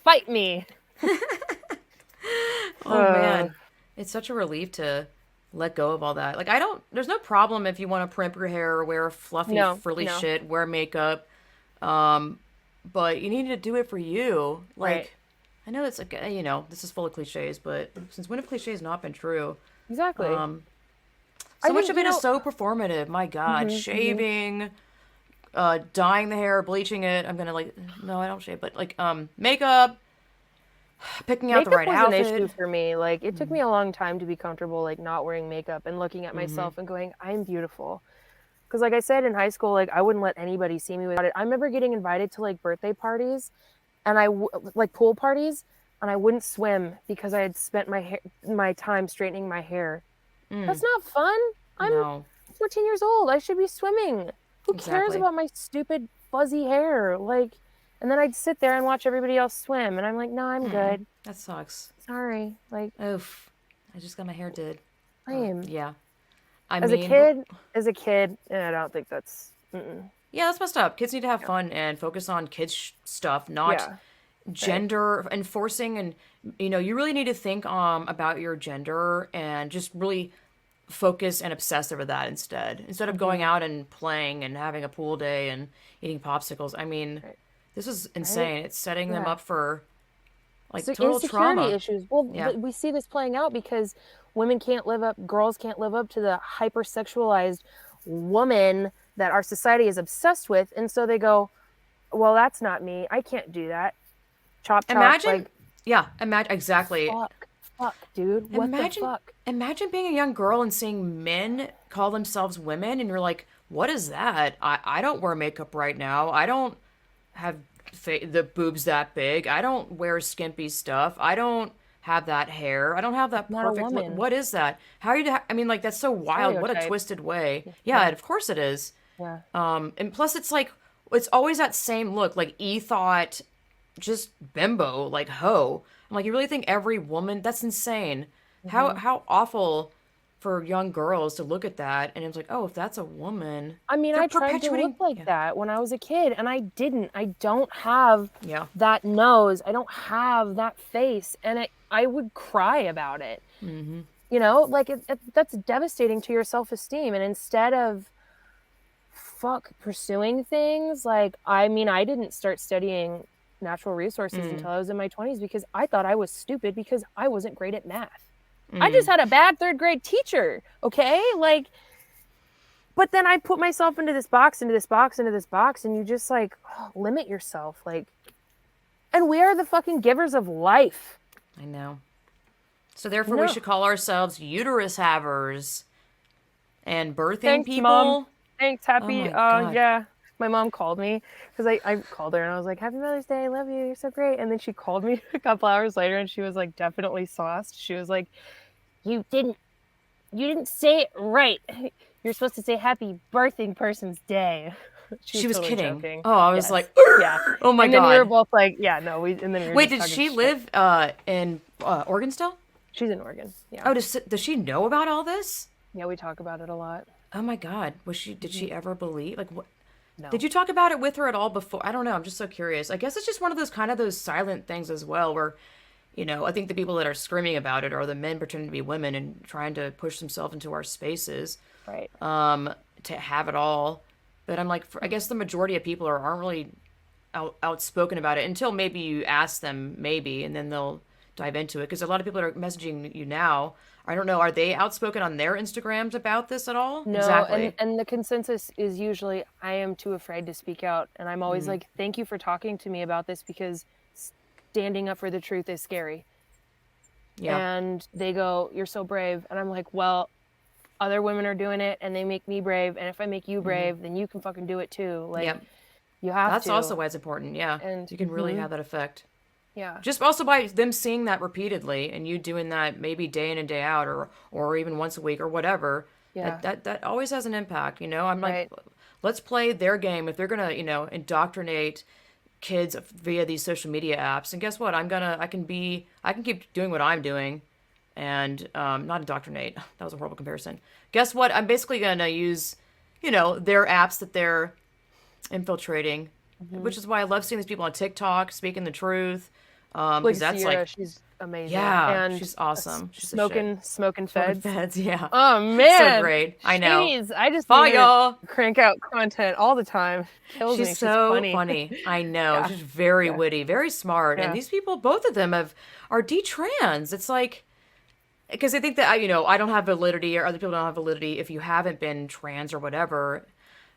Fight me. Oh Uh, man. It's such a relief to let go of all that. Like, I don't, there's no problem if you want to primp your hair or wear fluffy, no, frilly no. shit, wear makeup. Um, but you need to do it for you. Right. Like, I know it's like, this is full of cliches, but since when have cliches not been true? Exactly. Um, I so much think, of it is so performative. My God, mhm, mhm. shaving, dyeing the hair, bleaching it. I'm gonna like, no, I don't shave, but like, makeup, picking out the Makeup right was an outfit. issue for me. Like, it took me a long time to be comfortable, like, not wearing makeup and looking at Mm-hmm. myself and going, I'm beautiful. Because, like I said, in high school, like, I wouldn't let anybody see me without it. I remember getting invited to, like, birthday parties and like, pool parties, and I wouldn't swim because I had spent my time straightening my hair. Mm, That's not fun. I'm no, 14 years old. I should be swimming. Who cares exactly. about my stupid fuzzy hair? Like, and then I'd sit there and watch everybody else swim, and I'm like, no, I'm Mm-mm, good. that sucks. Sorry. Like, Oof. I just got my hair did. lame. Yeah. I As a mean, kid, I don't think that's. Mm-mm. yeah, that's messed up. Kids need to have Yeah. fun and focus on kids stuff, not Yeah. Right. gender enforcing. And you really need to think about your gender and just really focus and obsess over that instead of going Mm-hmm. out and playing and having a pool day and eating popsicles. I mean, Right. this is Right. insane. It's setting them Yeah. up for like So total insecurity trauma. issues. Well, Yeah. we see this playing out because girls can't live up to the hypersexualized woman that our society is obsessed with, and so they go, "Well, that's not me. I can't do that." Chop chop. Imagine, Like, yeah, imagine exactly. fuck, dude. What the Imagine fuck? imagine being a young girl and seeing men call themselves women and you're like, "What is that? I don't wear makeup right now. I don't have the boobs that big. I don't wear skimpy stuff. I don't have that hair. I don't have It's that not a perfect look. woman. What is that? How are you I mean like that's so wild. What a Stereotype. twisted way. Yeah, Yeah. of course it is. Yeah. And plus it's like it's always that same look, like e thought just bimbo, like hoe. I'm like, you really think every woman? That's insane. How Hmm. how awful for young girls to look at that and it's like, oh, if that's a woman, I mean, they're I tried to look perpetuating. like Yeah, that when I was a kid, and I didn't. I don't have yeah. that nose. I don't have that face, and I would cry about it. Mm-hmm. Like that's devastating to your self-esteem. And instead of pursuing things, like, I mean, I didn't start studying natural resources Mm, until I was in my 20s because I thought I was stupid because I wasn't great at math. I just mm. had a bad third grade teacher, okay? Like, but then I put myself into this box, into this box, into this box, and you just like limit yourself. Like, and we are the fucking givers of life. I know. So therefore, we No. should call ourselves uterus havers and birthing Thanks, Mom. people. Thanks. Oh Happy. my God. Yeah. My mom called me because I called her and I was like, Happy Mother's Day. I love you. You're so great. And then she called me a couple hours later and she was like, definitely sauced. She was like, You didn't you didn't say it right. You're supposed to say happy birthing person's day. She She was was totally kidding. joking. Oh, I was Yes. like, Yeah. oh my And then we were God. both like, yeah, no, and then we were Wait, just did talking she shit. live in Oregon still? She's in Oregon. Yeah. Oh, does she know about all this? Yeah, we talk about it a lot. Oh my God. Did Hmm. she ever believe? Like, what? Did No. you talk about it with her at all before? I don't know. I'm just so curious. I guess it's just one of those kind of those silent things as well, where, I think the people that are screaming about it are the men pretending to be women and trying to push themselves into our spaces, Right. to have it all. But I'm like, I guess the majority of people aren't really outspoken about it until maybe you ask them, maybe, and then they'll dive into it. Because a lot of people that are messaging you now, I don't know, are they outspoken on their Instagrams about this at all? No, and Exactly. and the consensus is usually I am too afraid to speak out, and I'm always like, thank you for talking to me about this because standing up for the truth is scary. Yeah. And they go, you're so brave, and I'm like, well, other women are doing it, and they make me brave, and if I make you brave, then you can fucking do it too. Like, Yep. you have That's also to. why it's important. Yeah. And You can really have that effect. Yeah. Just also by them seeing that repeatedly and you doing that maybe day in and day out or even once a week or whatever, Yeah. that always has an impact, you know? I'm like, Right. let's play their game. If they're gonna, indoctrinate kids via these social media apps, and guess what? I can keep doing what I'm doing and not indoctrinate. That was a horrible comparison. Guess what? I'm basically gonna use, their apps that they're infiltrating, Hmm. which is why I love seeing these people on TikTok speaking the truth. Like Because that's Sierra, like, she's amazing. yeah, And she's awesome. She's the shit. smoking Smoking feds. feds, yeah. Oh So man, great. I know. jeez, I just need her Fire! to crank out content all the time. Kills She's me. She's so funny. funny. I know. Yeah, She's very yeah, witty, very smart. And yeah. these people, both of them are detrans. It's like, because they think that, I don't have validity or other people don't have validity if you haven't been trans or whatever.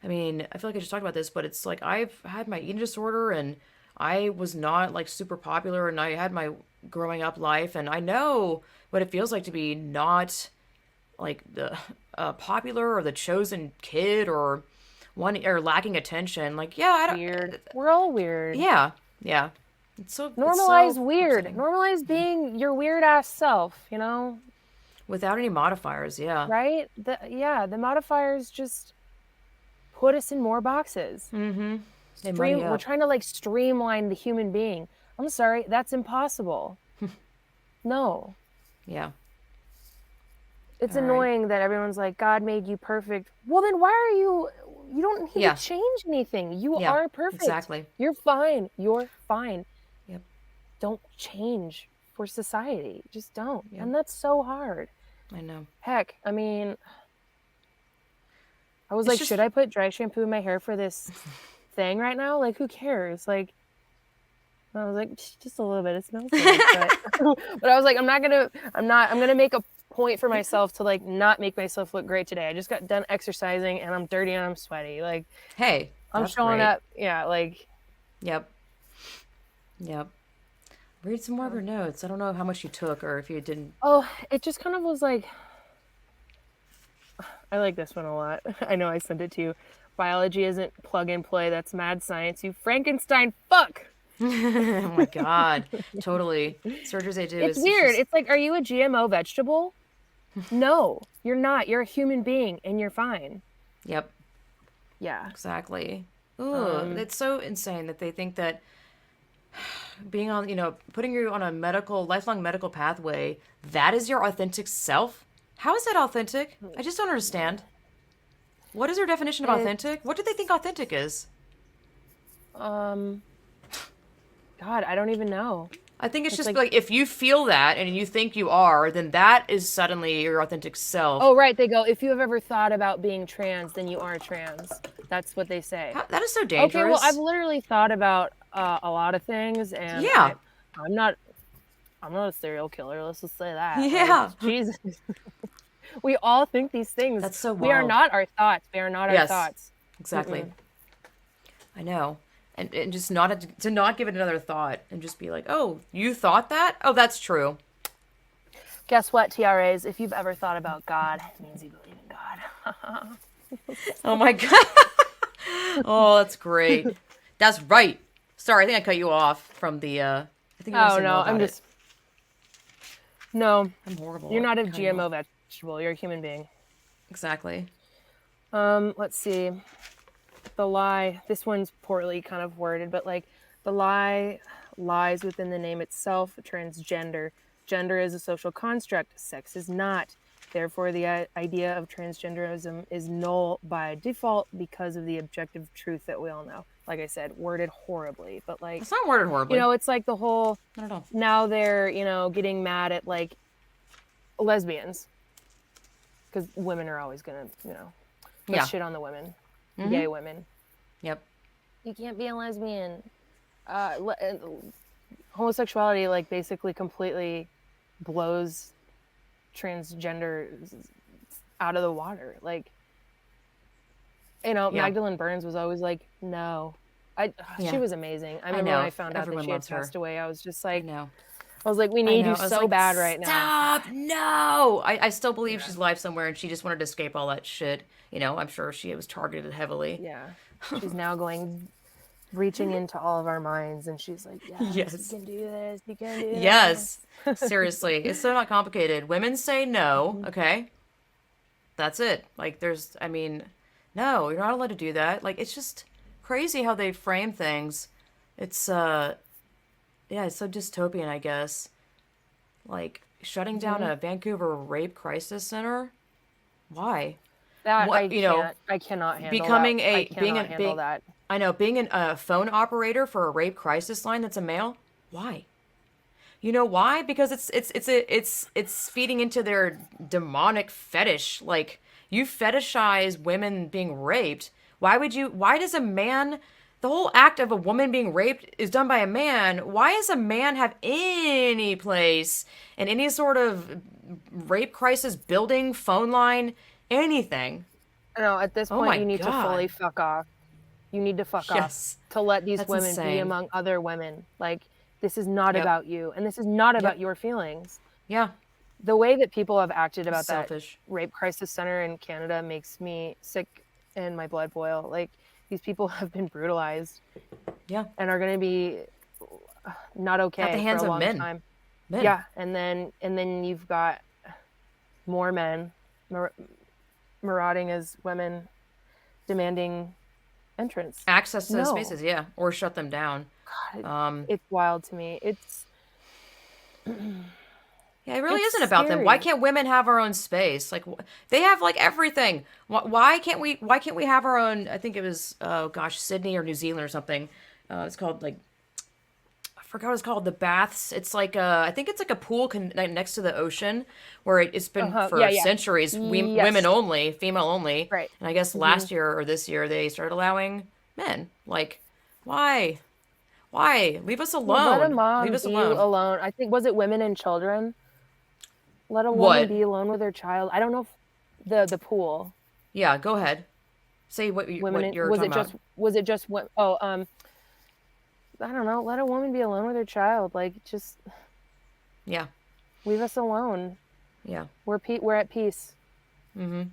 I mean, I feel like I just talked about this, but it's like I've had my eating disorder and I was not like super popular and I had my growing up life and I know what it feels like to be not like the popular or the chosen kid or one or lacking attention. Like, yeah, I Weird. don't. We're all weird. Yeah, yeah. It's Normalize so weird. upsetting. Normalize being your weird ass self, Without any modifiers, yeah. right? The modifiers just put us in more boxes. They muddy We're up. trying to like streamline the human being. I'm sorry, that's impossible. No. Yeah. It's All right. annoying that everyone's like, God made you perfect. Well, then why are you don't need Yeah. to change anything. You Yeah. are perfect. Exactly. You're fine. You're fine. Yep. Don't change for society. Just don't. Yep. And that's so hard. I know. Heck, I mean, I was It's like, just should I put dry shampoo in my hair for this thing right now? Like, who cares? Like, I was like, just a little bit. It smells good, but I was like, I'm gonna make a point for myself to like not make myself look great today. I just got done exercising and I'm dirty and I'm sweaty. Like, hey, I'm that's showing great. up. Yeah, like, Yep. Yep. Read some more of your notes. I don't know how much you took or if you didn't. oh, it just kind of was like, I like this one a lot. I know I sent it to you. Biology isn't plug and play. That's mad science. You Frankenstein fuck. Oh my God. Totally. Surgeries they do It's is weird. just. It's like, are you a GMO vegetable? No, you're not. You're a human being and you're fine. Yep. Yeah. Exactly. Ooh, it's so insane that they think that being on, putting you on a lifelong medical pathway, that is your authentic self. How is that authentic? I just don't understand. What is their definition of It, authentic? What do they think authentic is? um, God, I don't even know. I think it's It's just like, like if you feel that and you think you are, then that is suddenly your authentic self. oh, right. They go, if you have ever thought about being trans, then you are trans. That's what they say. That is so Okay, well, I've dangerous. literally thought about a lot of things, and Yeah. I'm not, I'm not a serial killer. Let's just say that. Like, Yeah. Jesus, we all think these things. That's so We are wild. not our thoughts. We are not our Yes. thoughts. Exactly. Mm-mm. I know. And just not to not give it another thought and just be like, "Oh, you thought that? Oh, that's true." Guess what, TRAs? If you've ever thought about God, it means you believe in God. Oh my God. Oh, that's great. That's right. Sorry, I think I cut you off from the I think you want to Oh say more no, about it. No, I'm horrible. you're not a at cutting you GMO off. vegetable. You're a human being. Exactly. Let's see. The lie. This one's poorly kind of worded, but like the lie lies within the name itself. Transgender. Gender is a social construct. Sex is not. Therefore, the idea of transgenderism is null by default because of the objective truth that we all know. Like I said, worded horribly, but like, It's not worded horribly. it's like the whole Not at all. now they're, getting mad at like lesbians because women are always gonna, put Yeah. shit on the women, Mm-hmm. gay women. Yep. You can't be a lesbian. Homosexuality like basically completely blows transgender out of the water. Like, Yeah. Magdalene Burns was always like, no. Yeah. She was amazing. I I remember when know. I found out that Everyone she had loves her. passed away. I was just I like, know. we I need know. you I was so like, bad right now. stop! No! I still believe she's alive somewhere and she just wanted to escape all that shit. I'm sure she was targeted heavily. Yeah. She's now going reaching into all of our minds, and she's like, yes, you Yes. can do this, you can do Yes. this. Seriously. It's so not complicated. Women say no, Mhm. okay? That's it. Like, I mean, no, you're not allowed to do that. Like, it's just crazy how they frame things. It's, yeah, it's so dystopian, I guess. Like, shutting down Mhm. a Vancouver rape crisis center? Why? That What, I cannot handle that. becoming I being cannot handle being, that. I know, being a phone operator for a rape crisis line that's a male? Why? You know why? Because it's feeding into their demonic fetish. Like, you fetishize women being raped. Why does a man, the whole act of a woman being raped is done by a man. Why does a man have any place in any sort of rape crisis building, phone line, anything? No, at this Oh point, my you need to fully God. fuck off. You need to fuck off Yes. to let these That's women be insane. among other women. Like, this is not Yep. about you, and this is not about Yep. your feelings. Yeah. The way that people have acted It's about that selfish. rape crisis center in Canada makes me sick and my blood boil. Like, these people have been brutalized Yeah. and are going to be not At the okay for a hands of long men. time. Men. Yeah, and then you've got more men marauding as women demanding entrance. Access to those No. spaces, yeah, or shut them down. God, Um, it's wild to me. It's yeah, it really it's isn't about them. Why scary. can't women have our own space? Like, they have like everything. Why can't we? Why can't we have our own? I think it was, oh gosh, Sydney or New Zealand or something. It's called like, I forgot what it's called. The baths. It's like I think it's like a pool like, next to the ocean, where it's been Uh-huh. Yeah, for yeah. centuries. Women Yes. only, female only. Right. And I guess Mhm. last year or this year they started allowing men. Like, why? Why? Leave us Well, let a alone. Leave mom us be alone. alone. I think was it women and children? Let a woman What? be alone with her child. I don't know if the pool. Yeah, go ahead. Say Women what in, you're talking about. was it just oh I don't know. Let a woman be alone with her child. Like, just Yeah, leave us alone. yeah. We're at peace. Mm-hmm.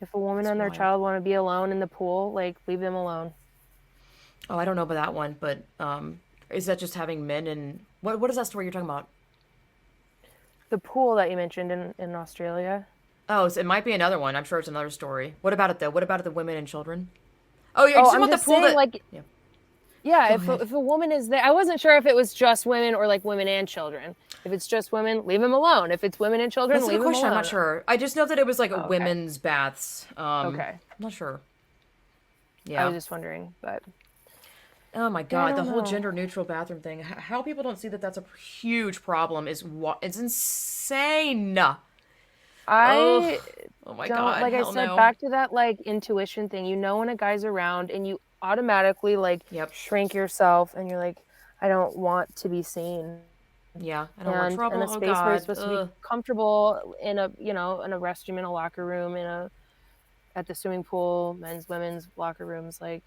If a woman It's and their wild. child want to be alone in the pool, like, leave them alone. Oh, I don't know about that one, but is that just having men and what is that story you're talking about? The pool that you mentioned in Australia. Oh, so it might be another one. I'm sure it's another story. What about it though? What about the women and children? Oh, you're Oh, just I'm about the just pool saying, that. like, Yeah. yeah, Go ahead. if a woman is there, I wasn't sure if it was just women or like women and children. If it's just women, leave them alone. If it's women and children, That's a good leave them question. I'm not alone. sure. I just know that it was like a Oh, okay. women's baths. Okay. I'm not sure. I Yeah. was just wondering, but Oh my yeah, I God, the don't whole know. gender neutral bathroom thing. How people don't see that that's a huge problem is what it's insane. Ugh. I Oh my don't, God, like I hell said, no. back to that like intuition thing. You know when a guy's around and you automatically like Yep. shrink yourself and you're like, I don't want to be seen. Yeah, I don't want And trouble. a Oh space where you're God. supposed to be Ugh. comfortable in a, in a restroom, in a locker room, at the swimming pool, men's, women's locker rooms, like,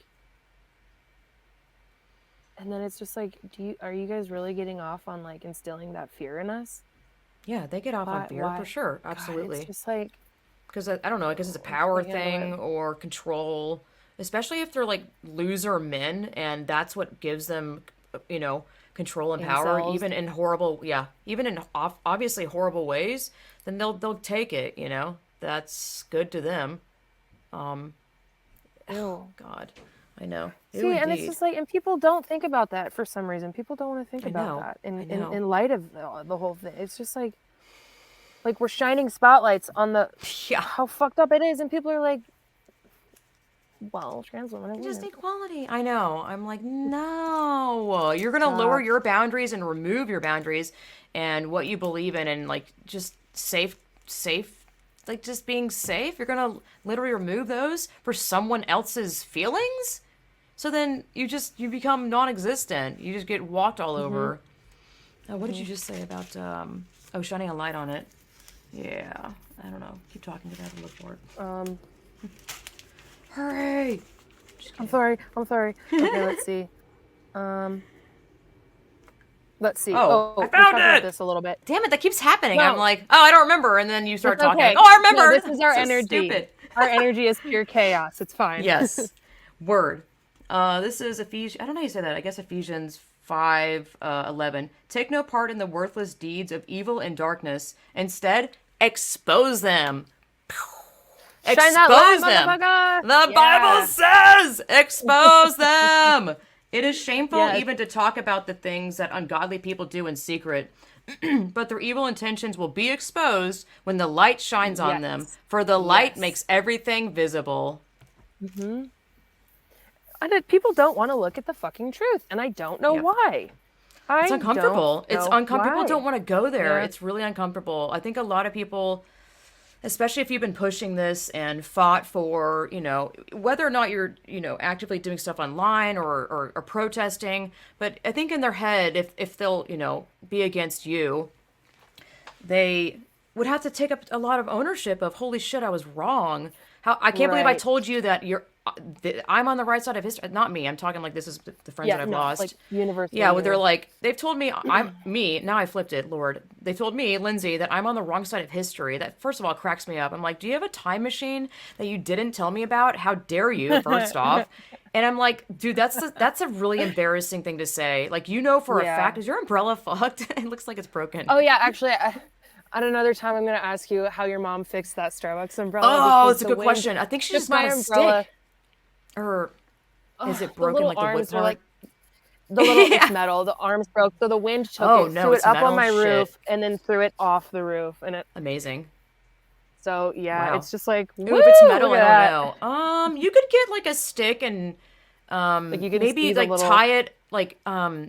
and then it's just like, are you guys really getting off on like instilling that fear in us? Yeah, they get off on fear for Why? sure. God, it's Absolutely. just like, Because I don't know. I guess it's a I power can't handle it. thing or control, especially if they're like loser men, and that's what gives them, you know, control and power, Incels. even in horrible, yeah, even in obviously horrible ways. Then they'll take it. You know, that's good to them. Um, Ew. God, I know. Ew, See, and it's indeed. just like, and people don't think about that for some reason. People don't want to think I about know. that I know. in light of the whole thing. It's just like we're shining spotlights on the Yeah. how fucked up it is, and people are like, well, trans women are Just women. equality. I know. I'm like, no. You're gonna lower Stop. your boundaries and remove your boundaries and what you believe in and like just safe like just being safe. You're gonna literally remove those for someone else's feelings? So then you become non existent. You just get walked all Mm-hmm. over. What did you just say about shining a light on it? Yeah. I don't know. Keep talking because I have to look for it. Um, Hurry! I'm sorry. I'm sorry. Okay, let's see. Um, let's see. Oh, Oh, I we found talked about it! this a little bit. Damn it, that keeps happening. I'm No, like, oh, I don't remember. And then you start it's talking like, okay. oh, I No, remember. this is our So energy. stupid. Our energy is pure chaos. It's fine. Yes. Word. This is Ephesians. I don't know how you say that. I guess Ephesians 5:11. Take no part in the worthless deeds of evil and darkness. Instead, expose them. Shine that light, Expose them. motherfucker! The Yeah. Bible says, expose them. It is shameful Yes. even to talk about the things that ungodly people do in secret. But their evil intentions will be exposed when the light shines on them. Yes. For the light Yes. makes everything visible. People don't want to look at the fucking truth, and I don't know Yep. why. It's uncomfortable. It's uncomfortable. People don't want to go there. Yeah. It's really uncomfortable. I think a lot of people, especially if you've been pushing this and fought for, whether or not you're, actively doing stuff online or protesting, but I think in their head, if they'll, be against you, they would have to take up a lot of ownership of, holy shit, I was wrong. I can't believe I Right. told you that I'm on the right side of history. Not me. I'm talking like this is the friends that I've lost. like universally. Yeah, well, they're like, they've told me, now I flipped it, Lord. They told me, Lindsay, that I'm on the wrong side of history. That, first of all, cracks me up. I'm like, do you have a time machine that you didn't tell me about? How dare you, first off? And I'm like, dude, that's a really embarrassing thing to say. Like, for a Yeah. fact, is your umbrella fucked? It looks like it's broken. Oh yeah, actually, at another time, I'm gonna ask you how your mom fixed that Starbucks umbrella. Oh, because it's a the good wind question. I think she took just got my a umbrella. stick. Or is it The broken little like the wood arms were part? like the little Yeah. it's metal. The arms broke, so the wind took Oh, it, no, threw it it's up metal? on my Shit. roof, and then threw it off the roof, and it. Amazing. So yeah, Wow. it's just like Ooh, woo, if it's metal, look I at don't know. You could get like a stick and Like you can maybe see the like little. tie it like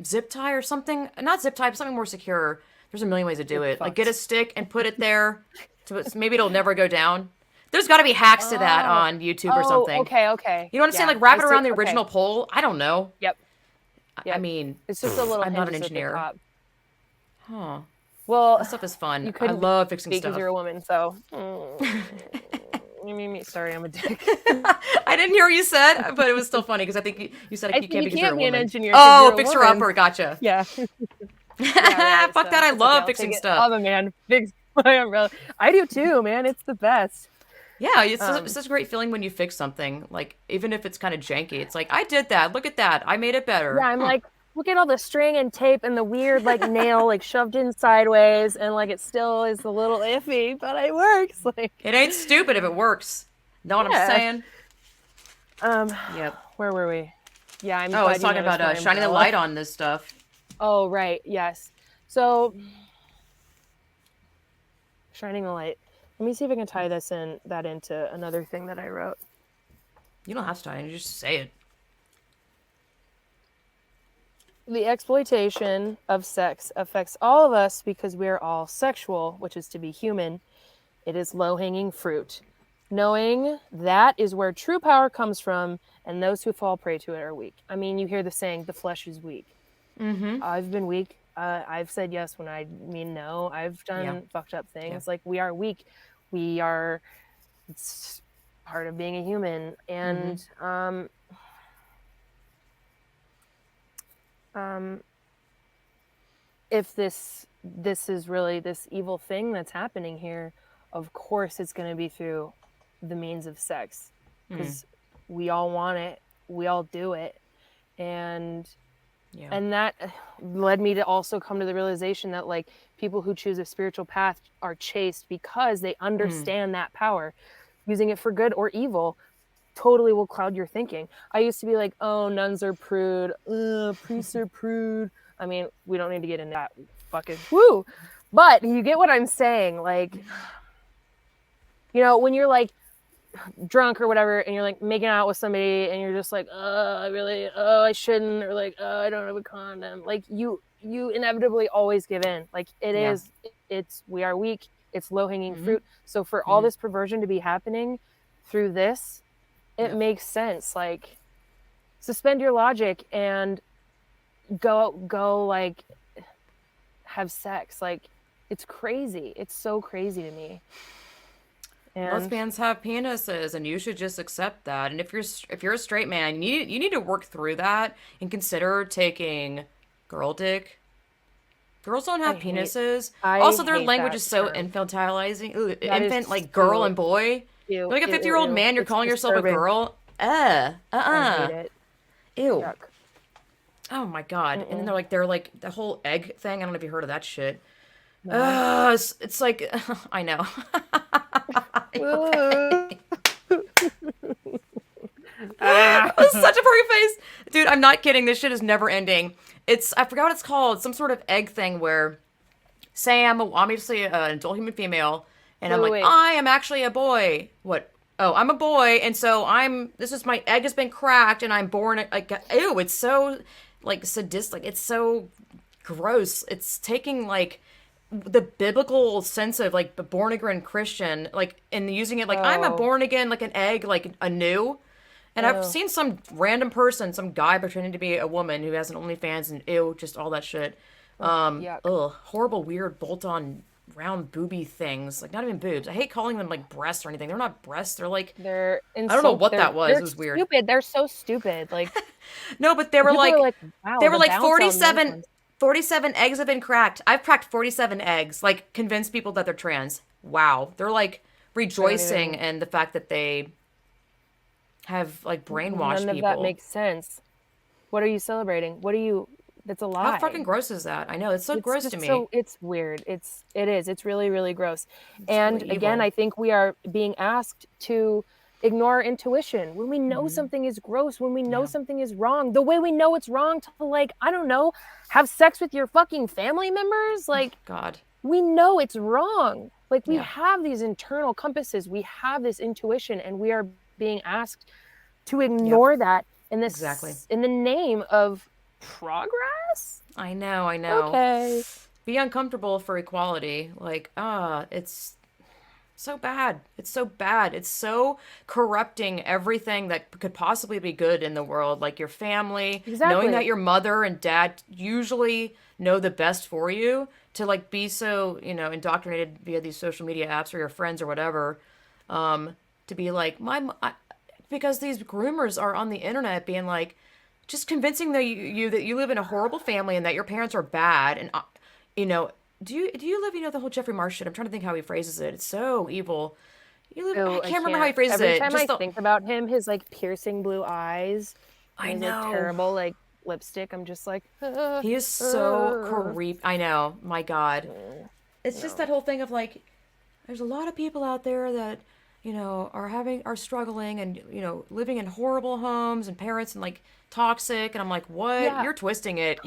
zip tie or something. Not zip tie, but something more secure. There's a million ways to do it. Like get a stick and put it there, maybe it'll never go down. There's got to be hacks to that on YouTube or something. Okay. You know what I'm saying? Yeah, Like wrap I it see- around the okay. original pole. I don't know. Yep. I Yep. mean, It's just a little. I'm not an hinges at the engineer. top. Huh. Well, That stuff is fun. you I couldn't love fixing because stuff. you're a woman, so. You made me. Sorry, I'm a dick. I didn't hear what you said, but it was still funny because I think you said you can't because you're a be an woman. engineer 'cause Oh, you're a fixer woman. upper, gotcha. Yeah. Fuck Right, so that, I it's love I'll fixing take it. stuff. I'm a man. Fix my umbrella. I do too, man. It's the best. Yeah, it's such a great feeling when you fix something. Like, even if it's kind of janky, it's like, I did that. Look at that. I made it better. Yeah, I'm like, look at all the string and tape and the weird like nail like shoved in sideways, and like it still is a little iffy, but it works. Like, It ain't stupid if it works. Know what Yeah. I'm saying? Yep. where were we? Yeah, I'm. Oh, I glad was you talking noticed about my shining the umbrella. light on this stuff. Oh, right. Yes. So, shining the light. Let me see if I can tie that into another thing that I wrote. You don't have to tie it. You just say it. The exploitation of sex affects all of us because we are all sexual, which is to be human. It is low-hanging fruit. Knowing that is where true power comes from, and those who fall prey to it are weak. I mean, you hear the saying, the flesh is weak. Mm-hmm. I've been weak. I've said yes when I mean no. I've done fucked up things. Like, we are weak. It's part of being a human. And, if this is really this evil thing that's happening here, of course it's going to be through the means of sex, because we all want it, we all do it, and that led me to also come to the realization that like people who choose a spiritual path are chaste because they understand that power. Using it for good or evil totally will cloud your thinking. I used to be like, oh, nuns are prude, priests are prude. I mean, we don't need to get into that fucking woo, but you get what I'm saying. Like, when you're like drunk or whatever, and you're like making out with somebody, and you're just like, I shouldn't, or like, I don't have a condom. Like, you inevitably always give in. Like, we are weak. It's low hanging fruit. So for all this perversion to be happening through this, it makes sense. Like, suspend your logic and go like have sex. Like, it's crazy. It's so crazy to me. And Lesbians have penises, and you should just accept that. And if you're a straight man, you need to work through that and consider taking girl dick. Girls don't have penises. Also, their hate language that is so term. infantilizing. Ooh, That is infant, like girl and boy. Ew, You're like a ew, 50-year-old ew. man. You're It's calling yourself a disturbing. girl. I hate it. Ew. Yuck. Oh my god. And then Mm-mm. they're like the whole egg thing. I don't know if you heard of that shit. No. It's like I know. Ugh. Okay. Ah. That was such a perfect face. Dude, I'm not kidding. This shit is never ending. It's I forgot what it's called. Some sort of egg thing where say I'm obviously an adult human female and Wait, I'm wait, like, wait. I am actually a boy. What? Oh, I'm a boy, and so this is my egg has been cracked and I'm born like ew, it's so like sadistic. It's so gross. It's taking like the biblical sense of like the born again Christian, like and using it like I'm a Oh. born again, like an egg, like anew. And I've Oh. seen some random person, some guy pretending to be a woman who has an OnlyFans and ew, just all that shit. Oh. Yuck. Horrible, weird, bolt-on, round booby things. Like not even boobs. I hate calling them like breasts or anything. They're not breasts. They're like They're I don't know insult. what that was. It They're was weird. stupid. They're so stupid. Like No, but people are like, wow, they were the like bounce on those ones. 47 eggs have been cracked. I've cracked 47 eggs. Like convince people that they're trans. Wow. They're like I don't rejoicing even. in the fact that they have like brainwashed None of that people. makes sense. What are you celebrating? What are you? That's a How fucking lie. gross is that? I know, it's so It's gross to just me. so it's weird. It's really, really gross. It's really And again, evil. I think we are being asked to ignore our intuition. When we know something is gross, when we know Yeah. something is wrong, the way we know it's wrong to like, I don't know, have sex with your fucking family members, like God. we know it's wrong. Like we Yeah. have these internal compasses, we have this intuition, and we are being asked to Yep. ignore that Exactly. in the name of progress. I know, I know. Okay. Be uncomfortable for equality. Like, it's so bad. It's so bad. It's so corrupting everything that could possibly be good in the world. Like your family, knowing that Exactly. your mother and dad usually know the best for you, to like be so, indoctrinated via these social media apps or your friends or whatever, to be like, because these groomers are on the internet being like, just convincing you that you live in a horrible family and that your parents are bad and you know do you live the whole Jeffrey Marsh shit. I'm trying to think how he phrases it. It's so evil. I Oh, I can't remember how he can't. phrases Every it. time I Just the think about him, his like piercing blue eyes and I his like know terrible like lipstick, I'm just like, he is so creep. I know, my God. It's just no. that whole thing of like there's a lot of people out there that are struggling and living in horrible homes and parents and like toxic, and I'm like, what? Yeah. You're twisting it.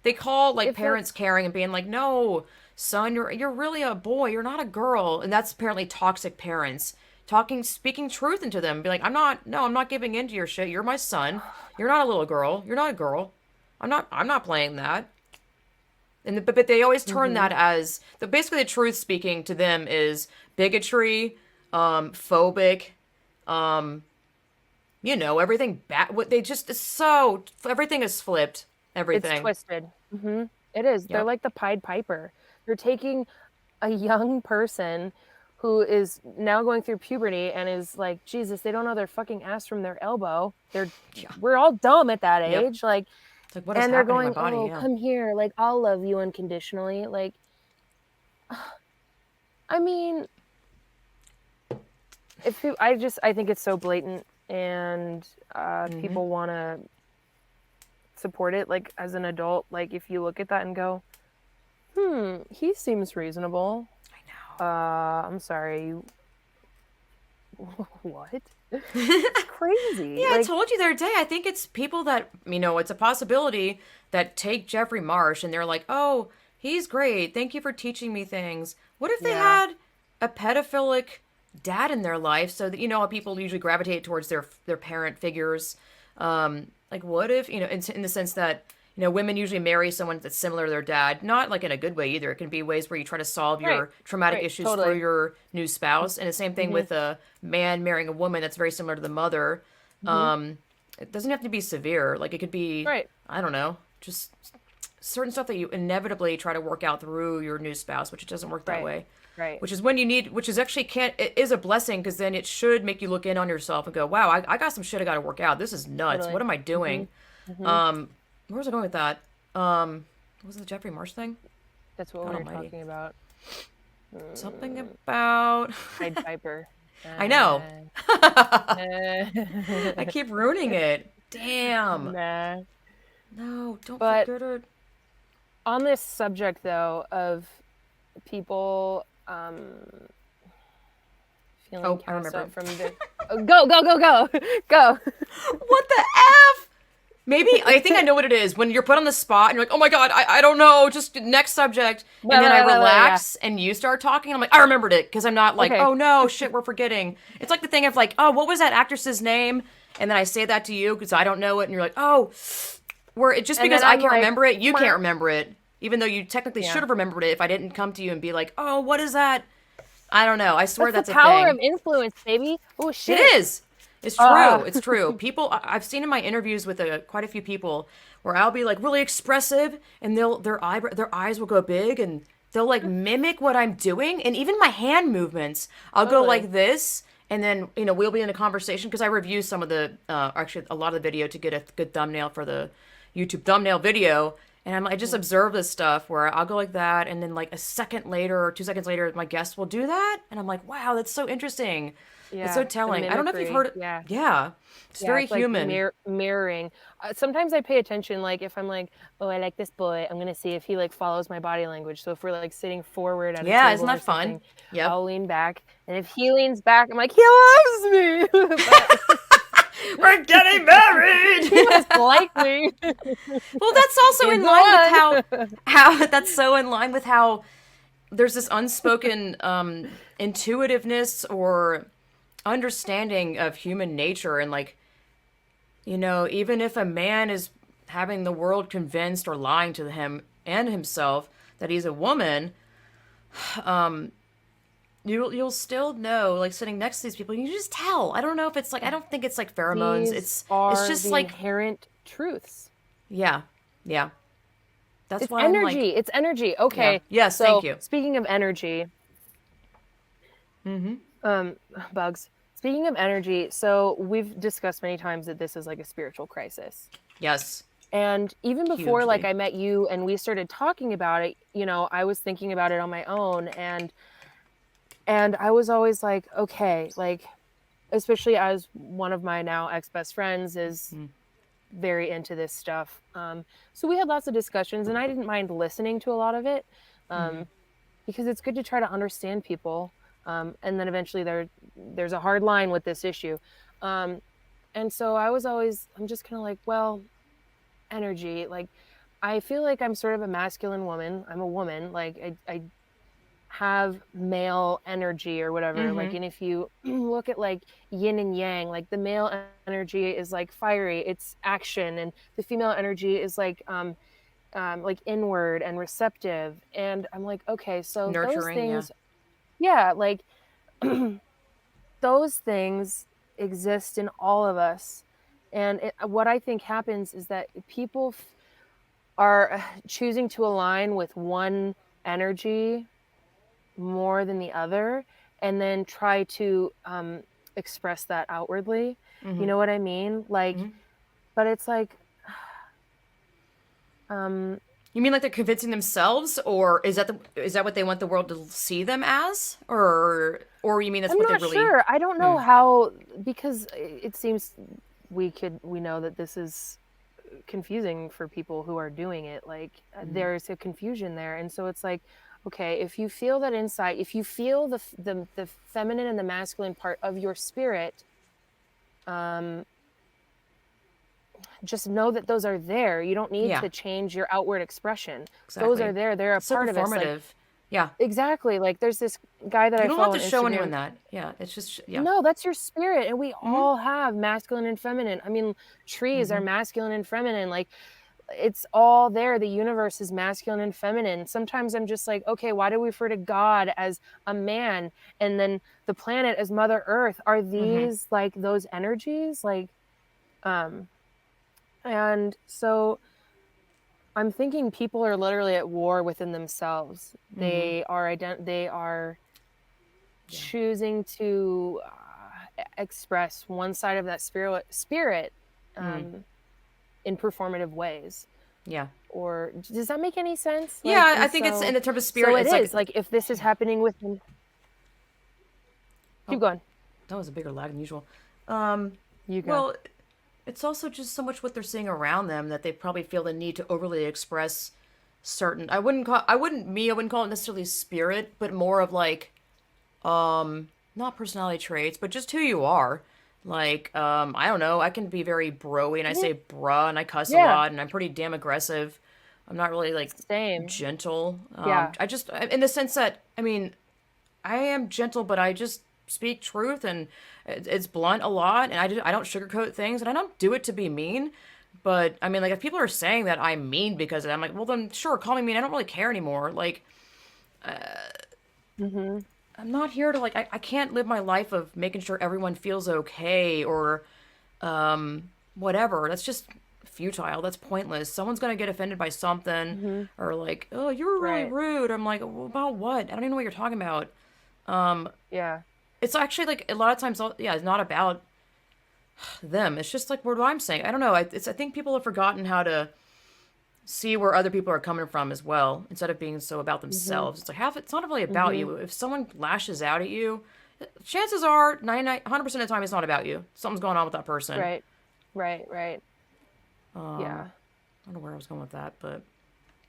They call like If it parents caring and being like, no son, you're really a boy, you're not a girl. And that's apparently toxic parents speaking truth into them. Be like, I'm not giving in to your shit. You're my son. You're not a little girl. You're not a girl. I'm not playing that. But they always turn Mhm. that as basically the truth speaking to them is bigotry, phobic, um, everything bad. What they just is so everything is flipped. It's Everything. twisted. It is. They're Yep. like the Pied Piper. They're taking a young person who is now going through puberty and is like, Jesus, they don't know their fucking ass from their elbow. Yeah. We're all dumb at that Yep. age. Like, It's like what is and they're happening in my going, body? oh, Yeah. come here. Like, I'll love you unconditionally. Like, I mean, I think it's so blatant and Mm-hmm. people want to support it. Like, as an adult, like, if you look at that and go, he seems reasonable. I I'm sorry. What? It's crazy. Yeah, I Like, told you the other day. I think it's people that, it's a possibility that take Jeffrey Marsh and they're like, oh, he's great. Thank you for teaching me things. What if they yeah, had a pedophilic dad in their life so that, how people usually gravitate towards their parent figures? Like, what if, in the sense that, women usually marry someone that's similar to their dad, not like in a good way either. It can be ways where you try to solve right, your traumatic right, issues through totally. your new spouse. And the same thing Mm-hmm, with a man marrying a woman that's very similar to the mother. mm-hmm. It doesn't have to be severe. Like, it could be, Right, I don't know, just certain stuff that you inevitably try to work out through your new spouse, which it doesn't work that right, way. right. Which is when you need, which is actually it is a blessing because then it should make you look in on yourself and go, wow, I got some shit I got to work out. This is nuts. What Totally. am I Mm-hmm, doing? mm-hmm. Where was I going with that? Was it the Jeffrey Marsh thing? That's what God we were almighty. talking about. Something about. Pied Piper. I know. Uh, I keep ruining it. Damn. Nah. No, don't But forget it. on this subject, though, of people feeling Oh, I cast remember. off from the. Oh, go, go, go, go, go. What the F? Maybe I think I know what it is. When you're put on the spot and you're like, oh my God, I don't know, just next subject. And then I Yeah. relax and you start talking. I'm like, I remembered it because I'm not like, Okay. oh no, shit, we're forgetting. It's like the thing of like, oh, what was that actress's name? And then I say that to you because I don't know it. And you're like, oh, just And because then I I'm can't like, remember it, you "Mwah." can't remember it. Even though you technically Yeah. should have remembered it if I didn't come to you and be like, oh, what is that? I don't know. I swear That's the that's a power of thing. influence, baby. Oh It shit. is. It's true. Uh, It's true. People, I've seen in my interviews with quite a few people where I'll be like really expressive, and their eyes will go big, and they'll like mimic what I'm doing, and even my hand movements. I'll go totally. like this, and then we'll be in a conversation because I review some of the actually a lot of the video to get a good thumbnail for the YouTube thumbnail video. And I just observe this stuff where I'll go like that, and then like a second later or 2 seconds later, my guest will do that, and I'm like, wow, that's so interesting. It's so Yeah, the telling. I don't know if you've mimicry. heard it. Yeah. Yeah, it's Yeah, very it's like human. mirroring. Sometimes I pay attention, like if I'm like, oh, I like this boy, I'm gonna see if he like follows my body language. So if we're like sitting forward at a Yeah, isn't table or that fun? something, Yep. I'll lean back, and if he leans back, I'm like, he loves me. But We're getting married. he must like me. Well, that's also He's in the line with one. how that's so in line with how there's this unspoken intuitiveness or understanding of human nature, and like even if a man is having the world convinced or lying to him and himself that he's a woman, you'll still know, like sitting next to these people, you just tell. I don't know if it's like, I don't think it's like pheromones. These It's are just the like, inherent truths. yeah, yeah. That's It's why I'm like, energy. It's energy. yeah, Okay. yes, thank So you. speaking of energy, um, bugs. Speaking of energy, so we've discussed many times that this is like a spiritual crisis. Yes, And even before like hugely. I met you and we started talking about it, I was thinking about it on my own, and I was always like, okay, like especially as one of my now ex-best friends is very into this stuff. So we had lots of discussions, and I didn't mind listening to a lot of it, because it's good to try to understand people. And then eventually there's a hard line with this issue. And so I'm just kind of like, well, energy, like I feel like I'm sort of a masculine woman. I'm a woman. Like I have male energy or whatever. Like, and if you look at like yin and yang, like the male energy is like fiery, it's action, and the female energy is like inward and receptive. And I'm like, okay, so those Nurturing, yeah. things, yeah, like those things exist in all of us. And what I think happens is that people are choosing to align with one energy more than the other, and then try to express that outwardly. You know what I mean? Like, but it's like, You mean like they're convincing themselves, or is that what they want the world to see them as, or you mean that's I'm what they not really? sure. I don't know how, because it seems we know that this is confusing for people who are doing it. Like there's a confusion there, and so it's like, okay, if you feel that inside, if you feel the feminine and the masculine part of your spirit, just know that those are there. You don't need Yeah, to change your outward expression. Those are exactly. there. They're a It's so part of us. Like, performative. Yeah, exactly. Like there's this guy that you I don't have follow to on show anyone Instagram. that. Yeah, it's just yeah. No, that's your spirit. And we all have masculine and feminine. I mean, trees are masculine and feminine. Like it's all there. The universe is masculine and feminine. Sometimes I'm just like, okay, why do we refer to God as a man and then the planet as Mother Earth? Are these like those energies? Like, and so I'm thinking people are literally at war within themselves. They are choosing to express one side of that spirit in performative ways. Yeah. Or does that make any sense? Like, Yeah, I and think it's in so the terms of so spirit. it It's like is like if this is happening with them, keep oh, going. that was a bigger lag than usual. You go. Well, it's also just so much what they're seeing around them that they probably feel the need to overly express certain. I wouldn't call it necessarily spirit, but more of like not personality traits, but just who you are. Like, I don't know, I can be very broy and I Mhm. say bruh and I cuss a Yeah, lot and I'm pretty damn aggressive. I'm not really like same. gentle. Yeah. I just in the sense that I mean, I am gentle, but I just speak truth and it's blunt a lot and I don't sugarcoat things and I don't do it to be mean. But I mean, like if people are saying that I'm mean because of it, I'm like, well then sure, call me mean. I don't really care anymore. Like Mhm. I'm not here to like I can't live my life of making sure everyone feels okay or whatever. That's just futile. That's pointless. Someone's gonna get offended by something Mhm. or like, oh, you were really Right. rude. I'm like, well, about what? I don't even know what you're talking about. Yeah. It's actually like a lot of times, yeah, it's not about them. It's just like what I'm saying. I don't know. I think people have forgotten how to see where other people are coming from as well instead of being so about Mhm. themselves. It's like half. It's not really about Mhm. you. If someone lashes out at you, chances are 99, 100% of the time it's not about you. Something's going on with that person. Right. Right, right. Yeah. I don't know where I was going with that, but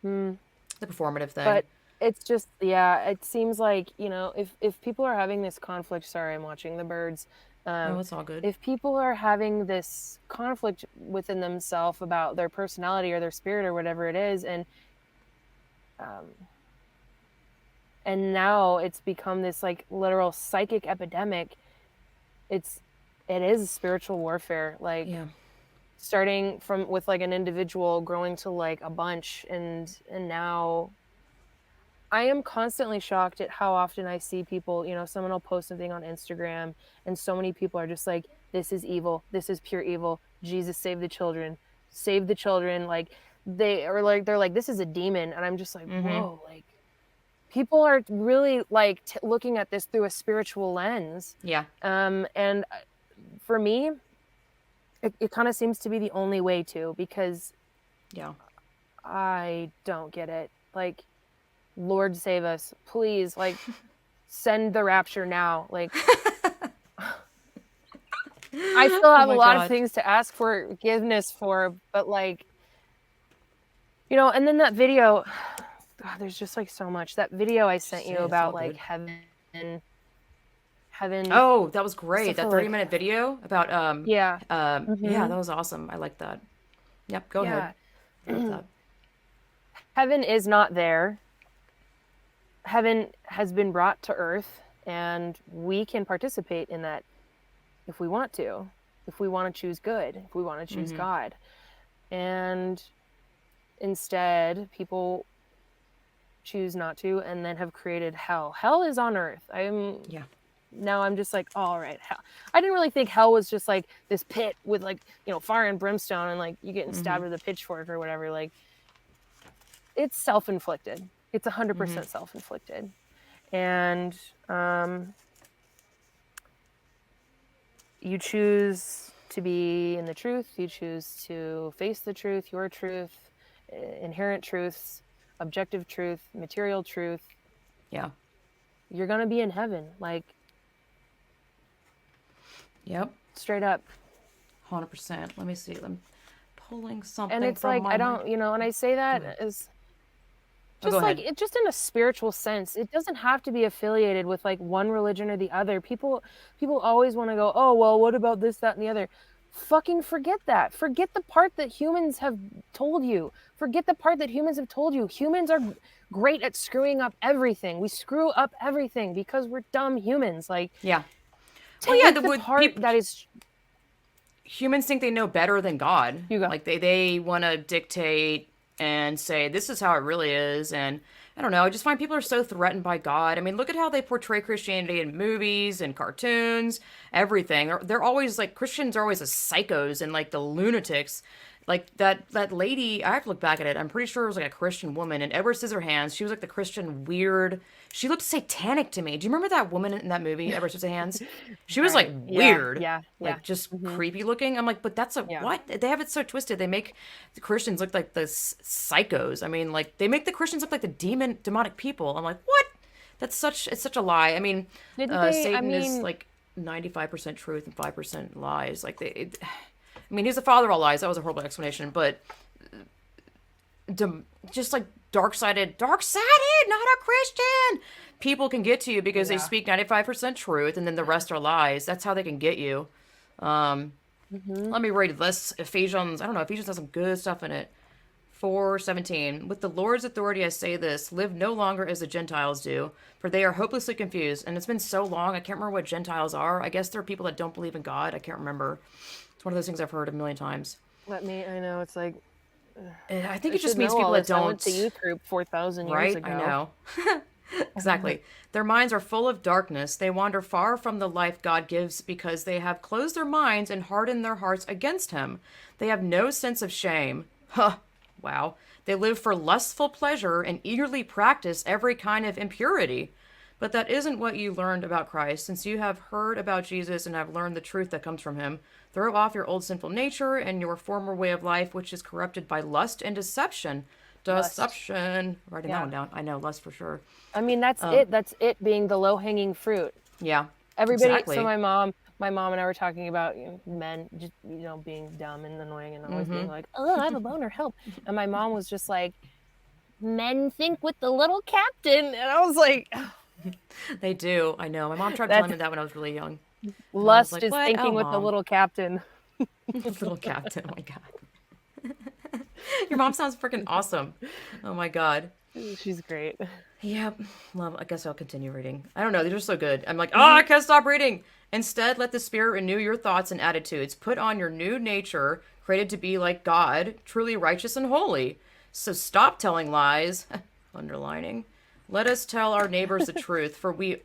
Mm. the performative thing. But it's just yeah, it seems like, if people are having this conflict, sorry, I'm watching the birds. No, Um, it's all good. if people are having this conflict within themselves about their personality or their spirit or whatever it is, um, and now it's become this like literal psychic epidemic, it's it is spiritual warfare, like Yeah. starting from with like an individual growing to like a bunch and now I am constantly shocked at how often I see people, someone will post something on Instagram and so many people are just like, this is evil. This is pure evil. Jesus save the children. Save the children. Like they're like, this is a demon. And I'm just like, Mm-hmm. whoa, like people are really like looking at this through a spiritual lens. Yeah. And for me, it kind of seems to be the only way to, because Yeah. I don't get it. Like, Lord save us, please. Like, send the rapture now. Like, I still Oh have a my lot of God. things to ask forgiveness for, but like, and then that video, God, there's just like so much. That video I sent Just you say it. It's all about like good. heaven Oh, that was great. stuff for That like, 30-minute video about yeah, yeah, mm-hmm, that was awesome. I like that. Yep, go ahead. yeah. I love that. Heaven is not there. Heaven has been brought to earth, and we can participate in that if we want to, if we want to choose good, if we want to choose Mm-hmm. God. And instead, people choose not to and then have created hell. Hell is on earth. Yeah. I'm just like, oh, all right, hell. I didn't really think hell was just like this pit with like, fire and brimstone and like you getting Mm-hmm. stabbed with a pitchfork or whatever. Like, it's self-inflicted. It's Mm-hmm. 100% self-inflicted. And you choose to be in the truth, you choose to face the truth, your truth, inherent truths, objective truth, material truth. Yeah. You're going to be in heaven, like Yep. straight up. 100%. Let me see. I'm pulling And something it's from like, my I mind. don't, and I say Go that ahead. as Oh, go just like ahead. it, just in a spiritual sense. It doesn't have to be affiliated with like one religion or the other. People always want to go, oh well, what about this, that, and the other? Fucking forget that. Forget the part that humans have told you. Forget the part that humans have told you. Humans are great at screwing up everything. We screw up everything because we're dumb humans. Like, Yeah. Well, yeah, take the the would part people that is humans think they know better than God. you go. Like they want to dictate and say this is how it really is and I don't know, I just find people are so threatened by God. I mean, look at how they portray Christianity in movies and cartoons, everything. They're always like Christians are always the psychos and like the lunatics. Like that lady, I have to look back at it. I'm pretty sure it was like a Christian woman and Edward Scissorhands. She was like the Christian weird. She looked satanic to me. Do you remember that woman in that movie, Edward Scissorhands? She was like Right. Yeah. weird, Yeah. Yeah. like just Hmm. creepy looking. I'm like, but that's a Yeah. what? They have it so twisted. They make the Christians look like the psychos. I mean, like they make the Christians look like the demonic people. I'm like, what? It's such a lie. I mean, Didn't they? I Satan is mean, like 95% truth and 5% lies. Like I mean, he's the father of all lies. That was a horrible explanation, but just like dark-sided, not a Christian. People can get to you because they Yeah. speak 95% truth, and then the rest are lies. That's how they can get you. Hmm. Let me read this. Ephesians, I don't know, Ephesians has some good stuff in it. 4:17. With the Lord's authority I say this, live no longer as the Gentiles do, for they are hopelessly confused. And it's been so long, I can't remember what Gentiles are. I guess they're people that don't believe in God. I can't remember. It's one of those things I've heard a million times. I know, it's like, And I think I it just should means know people all that this. I went to don't, youth group 4,000 years right? I ago. know. Exactly. Their minds are full of darkness. They wander far from the life God gives because they have closed their minds and hardened their hearts against Him. They have no sense of shame. Huh. Wow. They live for lustful pleasure and eagerly practice every kind of impurity. But that isn't what you learned about Christ. Since you have heard about Jesus and have learned the truth that comes from Him, throw off your old sinful nature and your former way of life, which is corrupted by lust and deception. Lust. Deception. Writing that Yeah. one down. I know, lust for sure. I mean, that's it. That's it being the low-hanging fruit. Yeah, Everybody, so exactly. my mom and I were talking about, men just, being dumb and annoying and always being like, "Oh, I have a boner, help." And my mom was just like, "Men think with the little captain." And I was like, They do. I know. My mom tried telling that's me that when I was really young. And I was lust like, is what? Oh, thinking with the mom. little captain. Little captain. Oh, my God. Your mom sounds freaking awesome. Oh, my God. She's great. Yep. Well, I guess I'll continue reading. I don't know. They're just so good. I'm like, oh, Mhm. I can't stop reading. Instead, let the Spirit renew your thoughts and attitudes. Put on your new nature, created to be like God, truly righteous and holy. So stop telling lies. Underlining. Let us tell our neighbors the truth, for we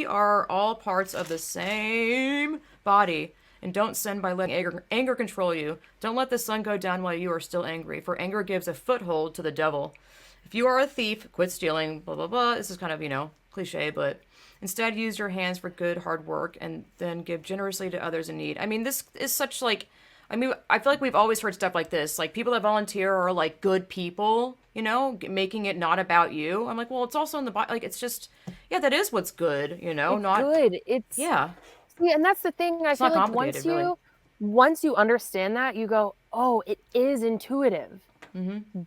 are all parts of the same body. And don't sin by letting anger control you. Don't let the sun go down while you are still angry, for anger gives a foothold to the devil. If you are a thief, quit stealing, blah, blah, blah. This is kind of, cliche, but instead use your hands for good, hard work and then give generously to others in need. I mean, this is such like, I feel like we've always heard stuff like this. Like, people that volunteer are like good people, making it not about you. I'm like, well, it's also in the Bible. Like, it's just, yeah, that is what's good, It's not, good. It's yeah, See, and that's the thing. I it's feel not like complicated, really. once you understand that, you go, "Oh, it is intuitive."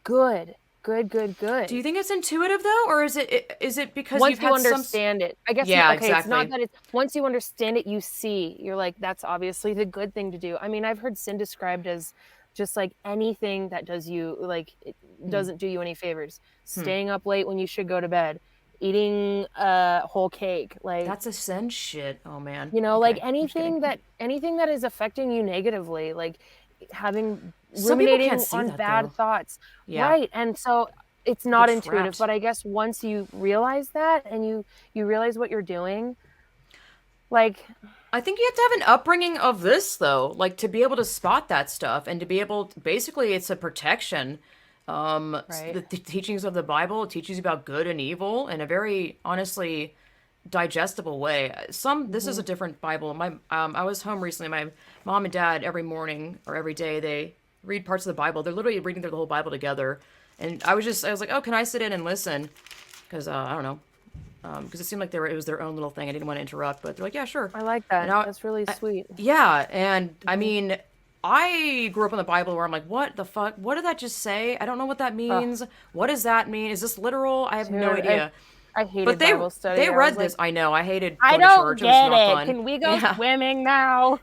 Good. Good, good, Do good. you think it's intuitive though, or is it because Once you've you had understand it. I guess Yeah, okay, it's not exactly. that it's once you understand it, you see. You're like, "That's obviously the good thing to do." I mean, I've heard sin described as just like anything that does you like it Hmm. doesn't do you any favors. Hmm. Staying up late when you should go to bed, eating a whole cake, like, That's a sin shit. Oh man. like Okay, I'm just kidding. anything that is affecting you negatively, like having Some people can't ruminating see on that bad though. thoughts. Yeah, Right. And so it's you get not intuitive, trapped. but I guess once you realize that and you realize what you're doing, like, I think you have to have an upbringing of this though, like to be able to spot that stuff and to be able basically it's a protection. right. The teachings of the Bible teaches you about good and evil in a very honestly digestible way. This is Hmm. a different Bible. I was home recently. My mom and dad every morning or every day they read parts of the Bible. They're literally reading through the whole Bible together. And I was like, oh, can I sit in and listen? Because I don't know, because it seemed like it was their own little thing. I didn't want to interrupt, but they're like, yeah, sure. I like And that. That's really sweet. yeah, and I Hmm. mean, I grew up in the Bible where I'm like, what the fuck? What did that just say? I don't know what that Oh, means. What does that mean? Is this literal? I have no dude, I idea. I But hated they Bible they study. I was read like, this. I know. I hated I going to don't church. It was get not it. fun. Can we go Yeah. swimming now?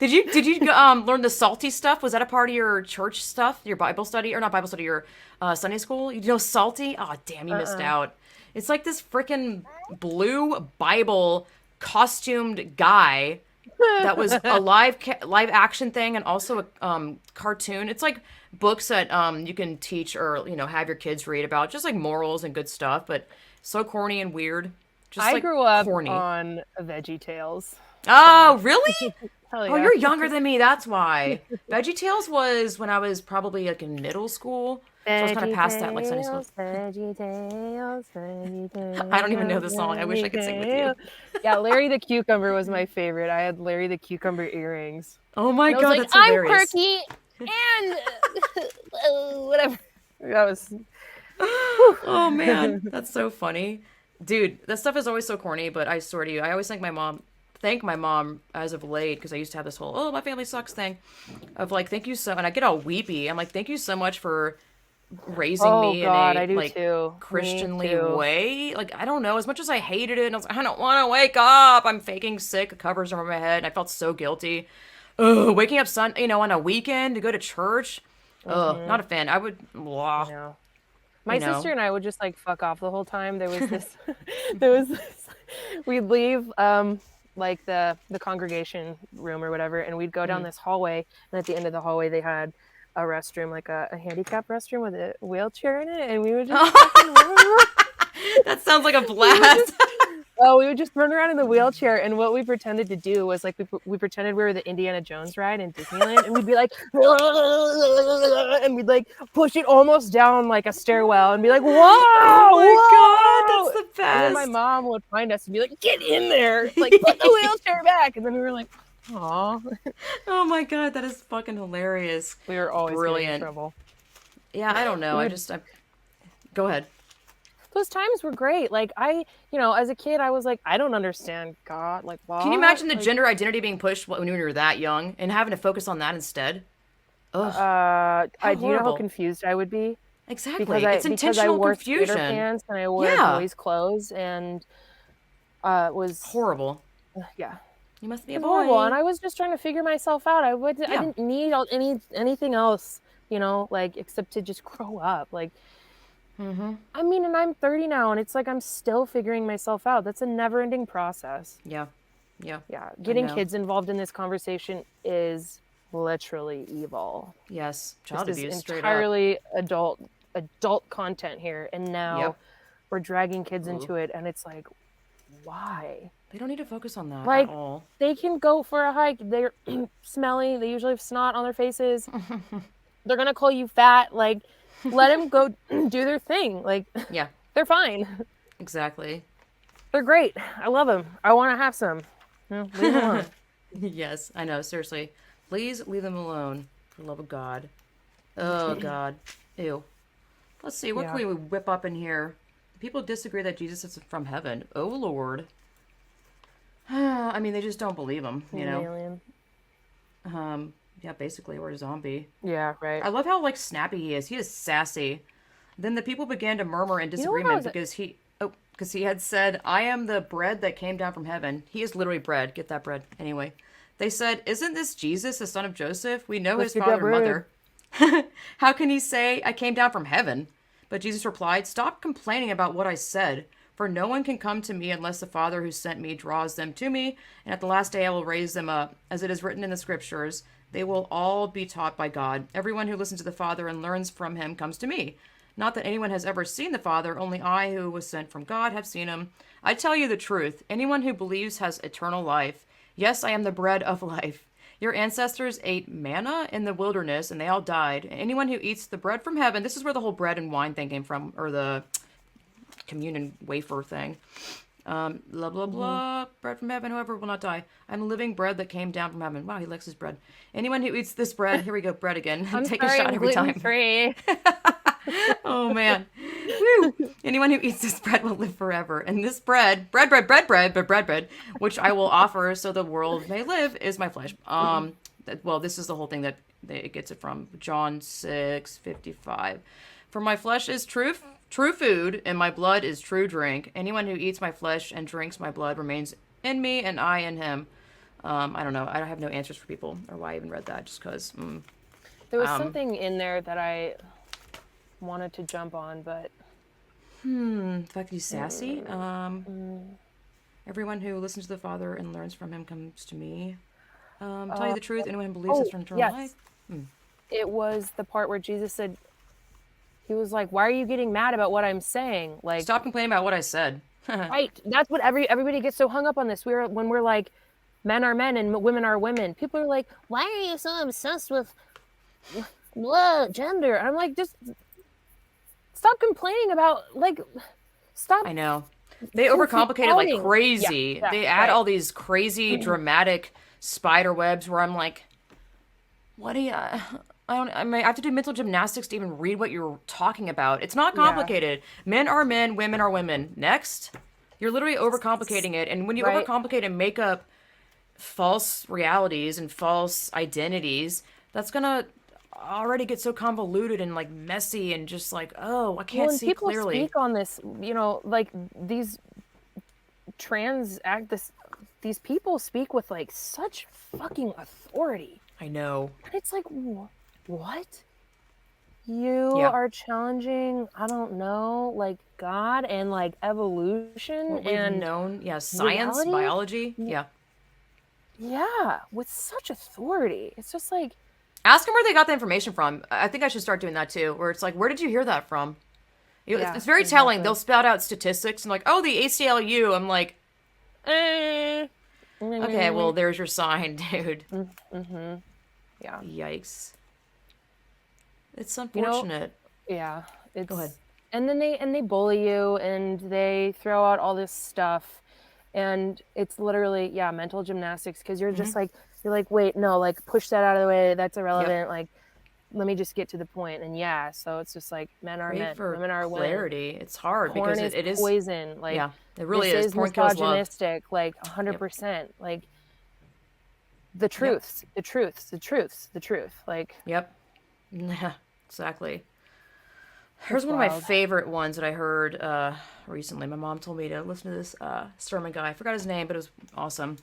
Did you learn the salty stuff? Was that a part of your church stuff? Your Bible study or not Bible study? Your Sunday school? You know salty? Oh damn, you missed Uh-uh. out. It's like this freaking blue Bible costumed guy that was a live action thing and also a cartoon. It's like books that you can teach or have your kids read about, just like morals and good stuff. But so corny and weird, just I like grew up corny. on Veggie Tales. So, Oh, really? hell Oh, yeah. you're younger than me. That's why. VeggieTales was when I was probably like in middle school, so I was kind of Veggie past that, like Sunday school. Tales, Veggie Tales, Veggie I don't even know Tales, the song. I wish I Veggie could sing with you. Tales. Yeah, Larry the Cucumber was my favorite. I had Larry the Cucumber earrings. Oh my And I was god, like, that's I'm hilarious. quirky and whatever. That was, Oh man, whew. that's so funny. Dude, that stuff is always so corny, but I swear to you, I always thank my mom. thank my mom as of late, because I used to have this whole, oh, my family sucks thing of like, thank you so, and I get all weepy. I'm like, thank you so much for raising Oh me in God, a I do like too. Me Christianly too. way. Like, I don't know, as much as I hated it, and I was like, I don't want to wake up. I'm faking sick, the covers over my head, and I felt so guilty. Ugh, waking up on a weekend to go to church. Ugh, not a fan. I would, I blah, know. you My sister know. and I would just like fuck off the whole time. There was this, there was this, we'd leave like the congregation room or whatever, and we'd go down Mm. this hallway, and at the end of the hallway they had a restroom, like a handicap restroom with a wheelchair in it, and we would just fucking run around. That sounds like a We would just blast. we would just run around in the wheelchair, and what we pretended to do was like we pretended we were the Indiana Jones ride in Disneyland, and we'd be like, and we'd like push it almost down like a stairwell, and be like, Oh whoa, my god, whoa, that's the and then my best. mom would find us and be like, get in there, like put the wheelchair back, and then we were like, aw, Oh my god, that is fucking hilarious. we were always getting in Brilliant. trouble. Yeah, I don't know. We I would just go ahead. those times were great. Like as a kid, I was like, I don't understand God. Like, Can you what? imagine the Like, gender identity being pushed when you were that young and having to focus on that instead? Ugh, how do you know how horrible. confused I would be? Exactly. It's Because I intentional wore skater confusion. pants and I wore Yeah. boys' clothes and was Horrible. yeah, You must be it a was horrible. And boy. I was just trying to figure myself out. I Yeah. didn't need anything else, like except to just grow up. Like Mm-hmm. I mean, and I'm 30 now, and it's like I'm still figuring myself out. That's a never-ending process. Yeah. Yeah. Yeah, I getting know. kids involved in this conversation is literally evil. Yes. Child This is abuse, straight up. entirely adult content here, and now Yep. we're dragging kids Ooh. into it, and it's like, why? They don't need to focus on that at Like, all. they can go for a hike. They're smelly. They usually have snot on their faces. They're gonna call you fat. Like, let them go do their thing. Like, Yeah. they're fine. Exactly. They're great. I love them. I want to have some. Leave them alone. Yes, I know. Seriously, please leave them alone. For the love of God. Oh God. Ew. Let's see. What Yeah. can we whip up in here? People disagree that Jesus is from heaven. Oh Lord. I mean, they just don't believe him. You An know. alien. Yeah. Basically, or a zombie. Yeah, right. I love how like snappy he is. He is sassy. Then the people began to murmur in know what I disagreement was- because he had said, "I am the bread that came down from heaven." He is literally bread. Get that bread. Anyway, they said, "Isn't this Jesus, the son of Joseph? We know Let's his get that father and mother. How can he say, 'I came down from heaven'?" But Jesus replied, "Stop complaining about what I said. For no one can come to me unless the Father who sent me draws them to me, and at the last day I will raise them up. As it is written in the scriptures, they will all be taught by God. Everyone who listens to the Father and learns from him comes to me. Not that anyone has ever seen the Father, only I who was sent from God have seen him. I tell you the truth, anyone who believes has eternal life. Yes, I am the bread of life. Your ancestors ate manna in the wilderness, and they all died. Anyone who eats the bread from heaven," this is where the whole bread and wine thing came from, or the communion wafer thing. Blah, blah, blah. Bread from heaven, whoever will not die. I'm the living bread that came down from heaven. Wow, he likes his bread. Anyone who eats this bread, here we go, bread again. I'm Take sorry, a shot I'm every time. gluten-free. Oh, man. Woo! Anyone who eats this bread will live forever. And this bread, bread, which I will offer so the world may live, is my flesh. Well, this is the whole thing that it gets it from. John 6:55. For my flesh is true food, and my blood is true drink. Anyone who eats my flesh and drinks my blood remains in me, and I in him. I don't know. I have no answers for people, or why I even read that, just because. There was something in there that I wanted to jump on, but The fact that he's sassy. Everyone who listens to the Father and learns from him comes to me. Tell you the truth, anyone who believes has eternal yes. life. it was the part where Jesus said, he was like, why are you getting mad about what I'm saying? Like, Stop complaining about what I said. right. That's what everybody gets so hung up on this. When we're like, men are men and women are women. People are like, why are you so obsessed with gender? And I'm like, just stop complaining about, like, stop. I know. They overcomplicate it like Outing. crazy. Yeah, They add right. all these crazy dramatic spider webs where I'm like, what do you... I mean, I have to do mental gymnastics to even read what you're talking about. It's not complicated. Men are men, women are women. Next. You're literally overcomplicating it. And when you Right. overcomplicate and make up false realities and false identities, that's gonna already get so convoluted and like messy and just like, oh, I Well, can't and see people clearly. speak on this, like these trans act this these people speak with like such fucking authority. I know. And it's like, what? You Yeah. are challenging, I don't know, like God and like evolution What we've and known, yeah, science, reality? biology, yeah. Yeah, with such authority. It's just like, Ask them where they got the information from. I think I should start doing that too, where it's like, where did you hear that from? yeah, It's very telling. exactly. They'll spout out statistics and like, oh, the ACLU. I'm like, Eh. okay, well, there's your sign, dude. Yeah. Yikes. It's You know, unfortunate. yeah, Go ahead. it's and then they bully you and they throw out all this stuff and it's literally, yeah, mental gymnastics because you're like, wait, no, like push that out of the way. That's Yep. irrelevant. Like, let me just get to the point. And yeah, so it's just like men are Pray men, for women are women. clarity. It's hard Porn because is it is, poison. Like, yeah, it really this is. is Porn kills love. misogynistic, like Yep. 100%. Like, the Yep. truths, the truths, the truths, the truth. Like, Yep. Yeah, exactly. Here's it's one of my wild. favorite ones that I heard recently. My mom told me to listen to this sermon guy. I forgot his name, but it was awesome.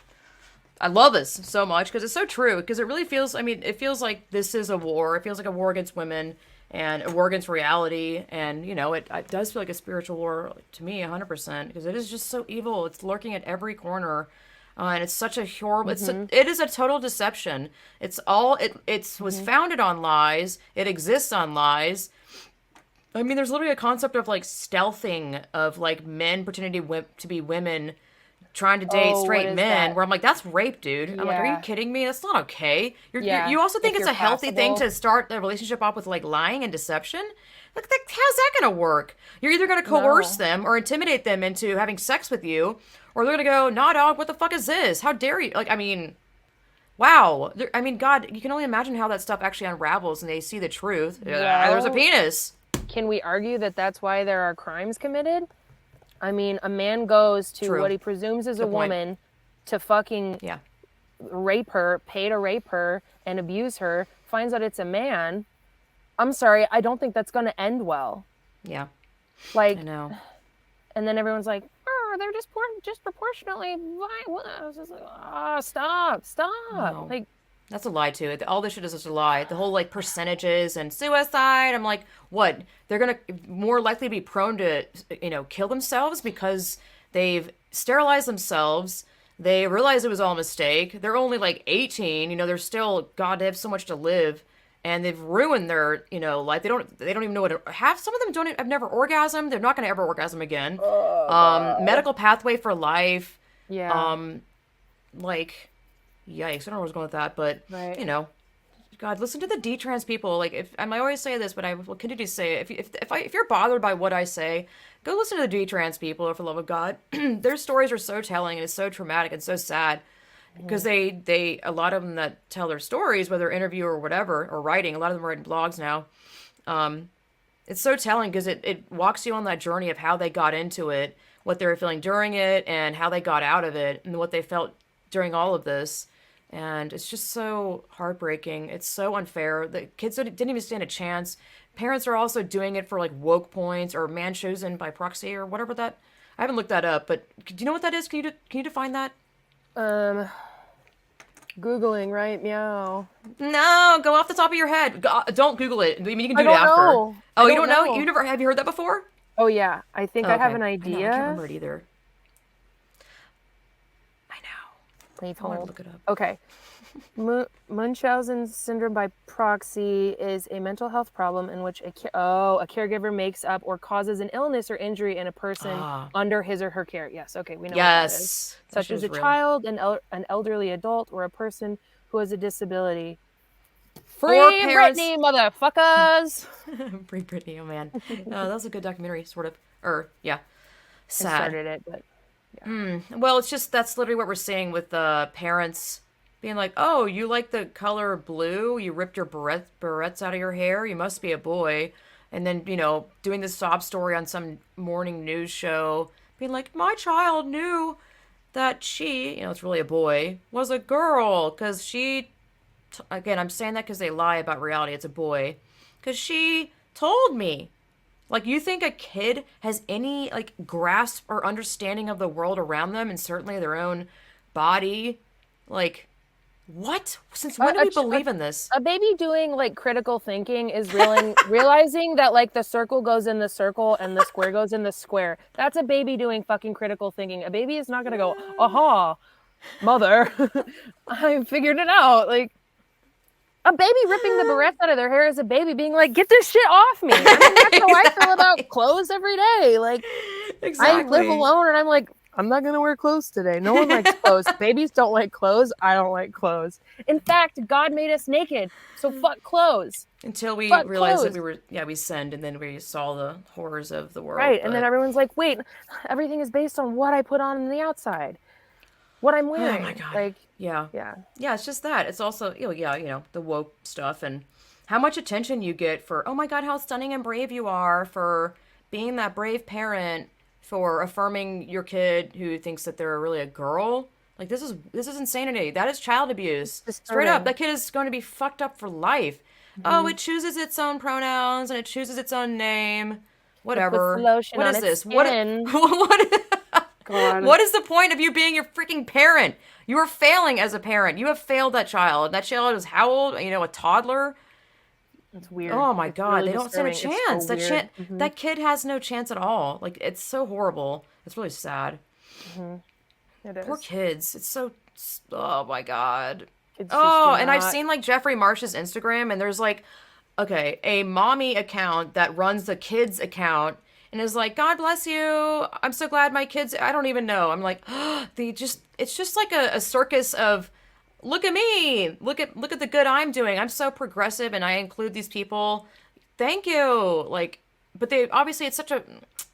I love this so much because it's so true. Because it really feels, I mean, it feels like this is a war. It feels like a war against women and a war against reality. And, it does feel like a spiritual war to me, 100%, because it is just so evil. It's lurking at every corner. And it's such a horrible, it is a total deception. It's all, it was founded on lies. It exists on lies. I mean, there's literally a concept of like stealthing of like men pretending to be women trying to date Oh, what straight is men that? where I'm like, that's rape, dude. I'm like, are you Yeah. kidding me? That's not okay. Yeah. You also If think it's you're a healthy thing passable. to start the relationship off with like lying and deception? Like, how's that going to work? You're either going to coerce No. them or intimidate them into having sex with you, or they're going to go, nah, dog, what the fuck is this? How dare you? Like, I mean, wow. I mean, God, you can only imagine how that stuff actually unravels and they see the truth. There's a Well, penis. can we argue that that's why there are crimes committed? I mean, a man goes to True. what he presumes is a Good point. woman to fucking Yeah. rape her, pay to rape her, and abuse her, finds out it's a man. I'm sorry, I don't think that's going to end well. Yeah. I Like, know. and then everyone's like, oh, they're just disproportionately violent. I was just like, oh, stop. No. Like, That's a lie too. All this shit is just a lie. The whole like percentages and suicide. I'm like, what? They're gonna more likely be prone to, kill themselves because they've sterilized themselves. They realize it was all a mistake. They're only like 18. They're still, God, they have so much to live, and they've ruined their, life. They don't even know what. Half some of them don't. Have never orgasmed. They're not gonna ever orgasm again. oh, God. Medical pathway for life. Yeah. Like, yikes. I don't know where I was going with that, but Right. God, listen to the detrans people. Like, if I always say this, but I will continue to say it. If you're bothered by what I say, go listen to the detrans people. For the love of God, their stories are so telling and it's so traumatic and so sad because they a lot of them that tell their stories, whether interview or whatever or writing. A lot of them are writing blogs now. It's so telling because it walks you on that journey of how they got into it, what they were feeling during it, and how they got out of it, and what they felt during all of this. And it's just so heartbreaking. It's so unfair. The kids didn't even stand a chance. Parents are also doing it for like woke points or man chosen by proxy or whatever that. I haven't looked that up, but do you know what that is? Can you define that? Um, Googling, right? Meow. No, go off the top of your head. Don't Google it. I mean, you can I do it don't after. know. Oh, I you don't don't know? know. Have you heard that before? Oh, yeah. I think Oh, I have okay. an I know. I can't remember idea. it either. I know. Please I want to hold. look it up. Okay. Munchausen syndrome by proxy is a mental health problem in which a caregiver makes up or causes an illness or injury in a person Ah, under his or her care. Yes, okay, we know what that is. yes. That Such shit as is a real. child, an elderly adult, or a person who has a disability. Or Free parents. Britney, motherfuckers! Free Britney, oh man. No, that was a good documentary, sort of. Or, yeah. I Sad. started it, but Well, it's just that's literally what we're seeing with parents being like, "Oh, you like the color blue? You ripped your barrettes out of your hair. You must be a boy." And then, doing this sob story on some morning news show, being like, "My child knew that she, it's really a boy, was a girl because again, I'm saying that because they lie about reality. It's a boy. Because she told me. Like, you think a kid has any, like, grasp or understanding of the world around them and certainly their own body? Like, what? Since A, when do a, we ch- believe in this? a baby doing like critical thinking is realizing that like the circle goes in the circle and the square goes in the square. That's a baby doing fucking critical thinking. A baby is not gonna go, aha, mother, I figured it out. Like a baby ripping the barrettes out of their hair is a baby being like, get this shit off me. I mean, that's how I feel about clothes every day. Like I live Exactly. alone and I'm like, I'm not going to wear clothes today. No one likes clothes. Babies don't like clothes. I don't like clothes. In fact, God made us naked. So fuck clothes. Until we Fuck realized that clothes. we sinned and then we saw the horrors of the world. Right. And then But, everyone's like, wait, everything is based on what I put on the outside, what I'm oh my wearing. God. Like, Yeah. yeah. Yeah, it's just that. It's also, yeah, the woke stuff and how much attention you get for, oh my God, how stunning and brave you are, for being that brave parent, for affirming your kid who thinks that they're really a girl. Like, this is insanity. That is child abuse. Straight up, Disturbing. that kid is going to be fucked up for life. Oh, Mm-hmm. it chooses its own pronouns and it chooses its own name. It puts the Whatever. lotion What on is its this? What skin. what God. what is the point of you being your freaking parent? You are failing as a parent. You have failed that child. That child is how old? A toddler? It's weird. Oh my It's God, really they don't stand a disturbing. It's so chance. weird. Mm-hmm. That kid has no chance at all. Like, it's so horrible. It's really sad. Mm-hmm. It Poor is. kids. It's so, oh my God. Kids just do Oh, and I've not. seen like Jeffrey Marsh's Instagram, and there's like, okay, a mommy account that runs the kids account and is like, God bless you. I'm so glad my kids, I don't even know. I'm like, it's just like a circus of, look at me. Look at the good I'm doing. I'm so progressive and I include these people. Thank you. Like, but they obviously, it's such a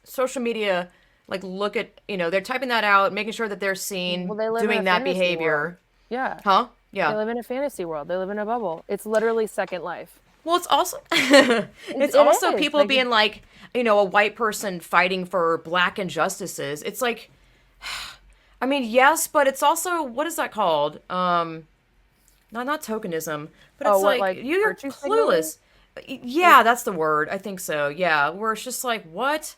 social media, like, look at, they're typing that out, making sure that they're Well, seen they live in a doing that fantasy world. behavior. Yeah. Huh? They Yeah. live in a fantasy world. They live in a bubble. It's literally Second Life. Well, it's also It, it's it also is. people Like, being like, a white person fighting for black injustices. It's like, I mean, yes, but it's also, what is that called? Not tokenism, but oh, it's what, like like you're virtue signaling? clueless. Yeah, that's the word. I think so. Yeah, where it's just like, what?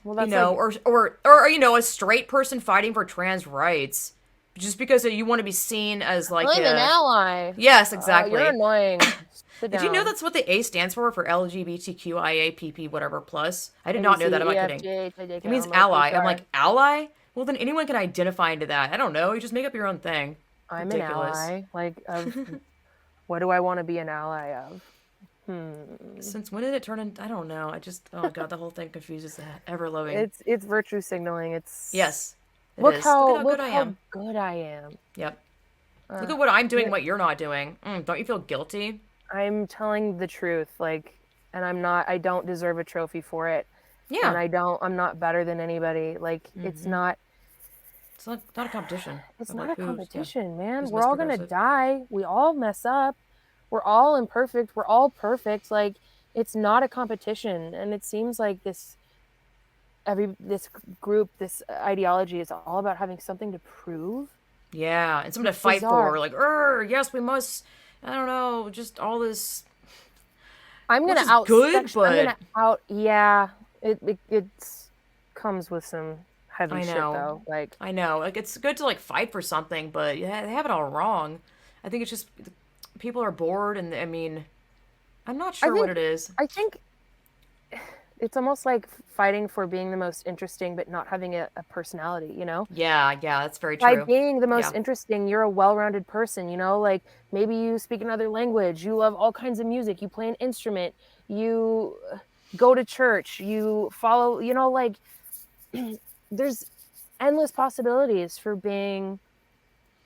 Well, that's like, Or a straight person fighting for trans rights just because you want to be seen as like I'm an a, ally. yes, You're exactly. annoying. Sit Did you know down. that's what the A stands for LGBTQIAPP whatever plus? I did not know that. I'm not kidding. It means ally. I'm ABCDEFGHIJKLMNOPQR. like, ally? Well, then anyone can identify into that. I don't know. You just make up your own thing. I'm an Ridiculous. ally. Like, of what do I want to be an ally of? Since when did it turn in? I don't know. Oh God, the whole thing confuses the ever loving. It's virtue signaling. It's Yes, it is. Look at how look good I how am. good I am. Yep. Look at what I'm doing, Yeah, what you're not doing. Don't you feel guilty? I'm telling the truth. Like, and I don't deserve a trophy for it. And Yeah. I'm not better than anybody. Like, It's not a competition. it's Of not like a competition, man. who's We're most all gonna progressive. die. We all mess up. We're all imperfect. We're all perfect. Like, it's not a competition. And it seems like this group, this ideology is all about having something to prove. Yeah, and something to It's fight for. bizarre. Like, yes, we must. I don't know, just all this, I'm which gonna is good, I'm but gonna out. Yeah, it comes with some heavy I shit know, though. Like, I know. Like, it's good to like fight for something, but yeah, they have it all wrong. I think it's just people are bored, and I mean, I'm not I sure what think it is. I think it's almost like fighting for being the most interesting, but not having a personality. You know, Yeah, that's very by true. being the most Yeah. interesting, you're a well-rounded person. You know, like maybe you speak another language, you love all kinds of music, you play an instrument, you go to church, you follow. You know, like there's endless possibilities for being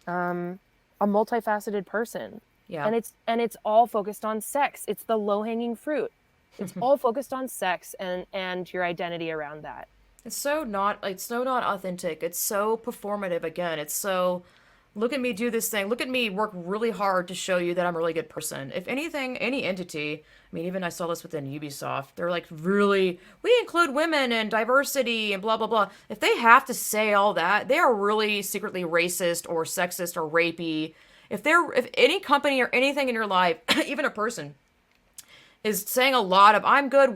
a multifaceted person. Yeah. And it's all focused on sex. It's the low-hanging fruit. It's all focused on sex and your identity around that. It's so not authentic. It's so performative again. It's so look at me do this thing. Look at me work really hard to show you that I'm a really good person. If anything, any entity, I mean, even I saw this within Ubisoft, they're like, really, we include women and diversity and blah, blah, blah. If they have to say all that, they are really secretly racist or sexist or rapey. If any company or anything in your life, even a person, is saying a lot of I'm good,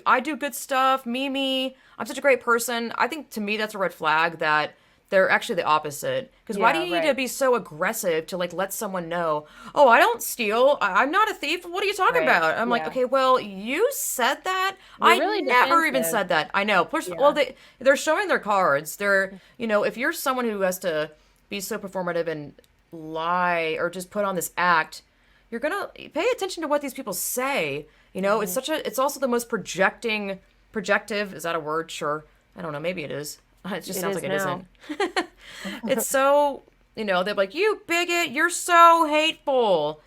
I do good stuff, me, I'm such a great person. I think to me that's a red flag that they're actually the opposite. Because why do Yeah, you need to right. be so aggressive to like let someone know, oh, I don't steal, I'm not a thief. What are you talking Right. about? I'm like, Yeah. okay, well, you said that. You're I really never even defensive. said that. I know. First, well, Yeah. they're showing their cards. They're, if you're someone who has to be so performative and lie or just put on this act, you're gonna pay attention to what these people say. Hmm. It's also the most projective, is that a word? Sure. I don't know, maybe it is. It just It sounds is like it now. isn't. It's so, they're like, you bigot, you're so hateful.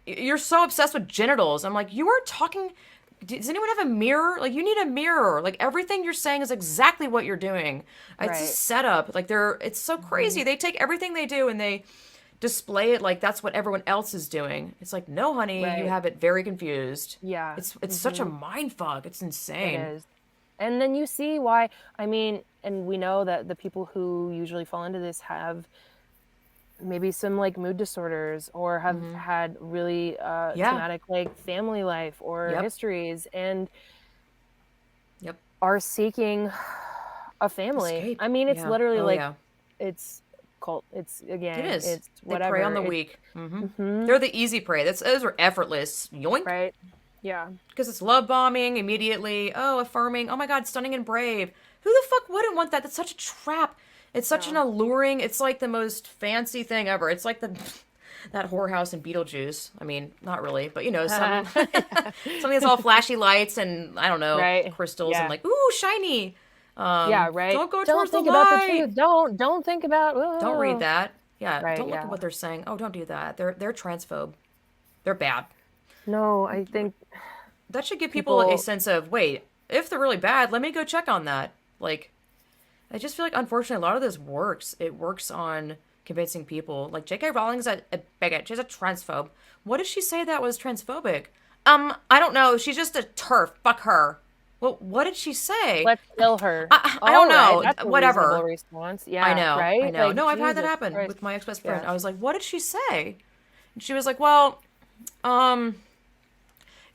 You're so obsessed with genitals. I'm like, you are talking. Does anyone have a mirror? Like, you need a mirror. Like, everything you're saying is exactly what you're doing. It's a Right. setup. Like, it's so Hmm. crazy. They take everything they do and they display it like that's what everyone else is doing. It's like, no, honey, you Right. have it very confused. Yeah. It's such a Hmm. mind fuck. It's It insane. is. And then you see why, I mean, and we know that the people who usually fall into this have maybe some like mood disorders or have Mm-hmm. had really Yeah. traumatic like family life or Yep. histories and Yep. are seeking a family. Escape. I mean, it's Yeah. literally Oh like yeah. it's cult, it's a It gang, is. it's They prey on whatever. the It's weak. Mm-hmm. mhm, They're the easy prey. Those are effortless. Yoink. right? Yeah. Because it's love bombing immediately. Oh, affirming. Oh my God, stunning and brave. Who the fuck wouldn't want that? That's such a trap. It's such an No. alluring. It's like the most fancy thing ever. It's like the that whorehouse in Beetlejuice. I mean, not really, but something that's all flashy lights and I don't know Right. crystals and Yeah. like ooh shiny. Yeah, right. Don't go Don't towards the think about the light. truth. Don't think about Don't read oh. that. Yeah, Right, don't look yeah. at what they're saying. Oh, don't do that. They're transphobe. They're bad. No, I think That should give people a people sense of wait, if they're really bad, let me go check on that. Like, I just feel like unfortunately a lot of this works. It works on convincing people. Like J.K. Rowling's a bigot. She's a transphobe. What did she say that was transphobic? I don't know. She's just a turf. Fuck her. Well, what did she say? let's kill her. I don't All right, know. that's a reasonable Whatever. response. I Yeah, know. I right? know. Like No, I've had that Jesus happen Christ. with my ex best friend. Yeah. I was like, what did she say? And she was like, well, um,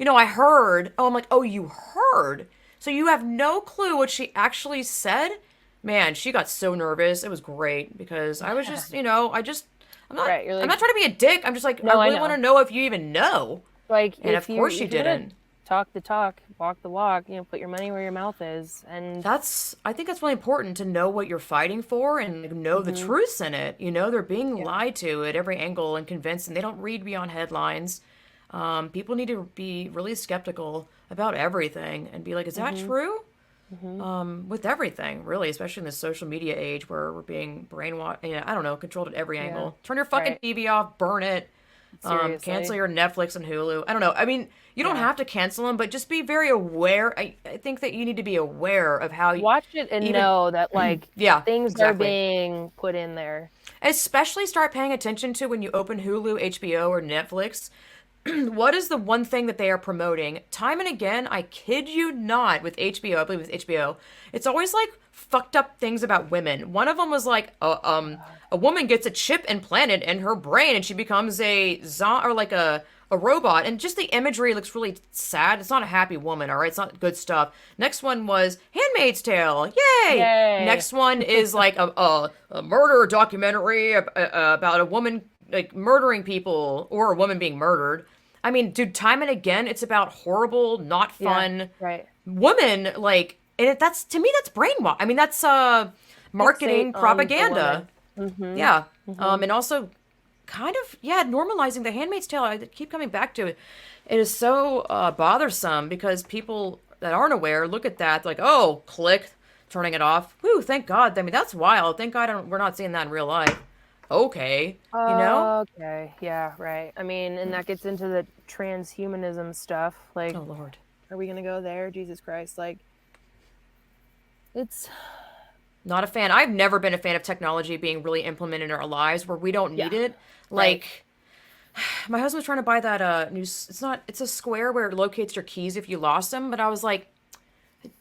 I heard. Oh, I'm like, oh, you heard? So you have no clue what she actually said? Man, she got so nervous. It was great because I was just, I'm not, Right, you're I'm like, not trying to be a dick. I'm just like, I "No, I really want to know." know if you even know. Like, And of course she if you're gonna didn't. talk the talk, walk the walk, put your money where your mouth is, and I think that's really important to know what you're fighting for and like, know the mhm, truths in it. They're being yeah, lied to at every angle and convinced, and they don't read beyond headlines. People need to be really skeptical about everything and be like, is that mhm, true? mhm, With everything, really, especially in this social media age where we're being brainwashed, I don't know, controlled at every yeah, angle. Turn your fucking right. TV off, burn it, cancel Seriously. your Netflix and Hulu. I don't know. I mean, you don't Yeah. have to cancel them, but just be very aware. I think that you need to be aware of how Watch it and even, know that, like, yeah, things are exactly. being put in there. Especially start paying attention to when you open Hulu, HBO, or Netflix. What is the one thing that they are promoting? Time and again, I kid you not, with HBO, I believe with HBO, it's always like fucked up things about women. One of them was like, a woman gets a chip implanted in her brain and she becomes or like a robot. And just the imagery looks really sad. It's not a happy woman, all right? It's not good stuff. Next one was Handmaid's Tale. Yay! Yay. Next one is like a murder documentary about a woman like murdering people or a woman being murdered. I mean, dude, time and again, it's about horrible, not Yeah, fun right. women. Like, and that's to me, that's brainwash. I mean, that's Fixate marketing on the propaganda. woman. Mhm, Yeah, mhm. and also kind of normalizing the Handmaid's Tale. I keep coming back to it. It is so bothersome because people that aren't aware look at that like, oh, click, turning it off. Whew, thank God. I mean, that's wild. Thank God we're not seeing that in real life. Okay, you know. Okay, yeah, right. I mean, and that gets into the transhumanism stuff. Like, Oh Lord. are we gonna go there? Jesus Christ. Like, it's Not a fan. I've never been a fan of technology being really implemented in our lives where we don't Yeah. need it. Right. Like, my husband was trying to buy that it's a square where it locates your keys if you lost them, but I was like,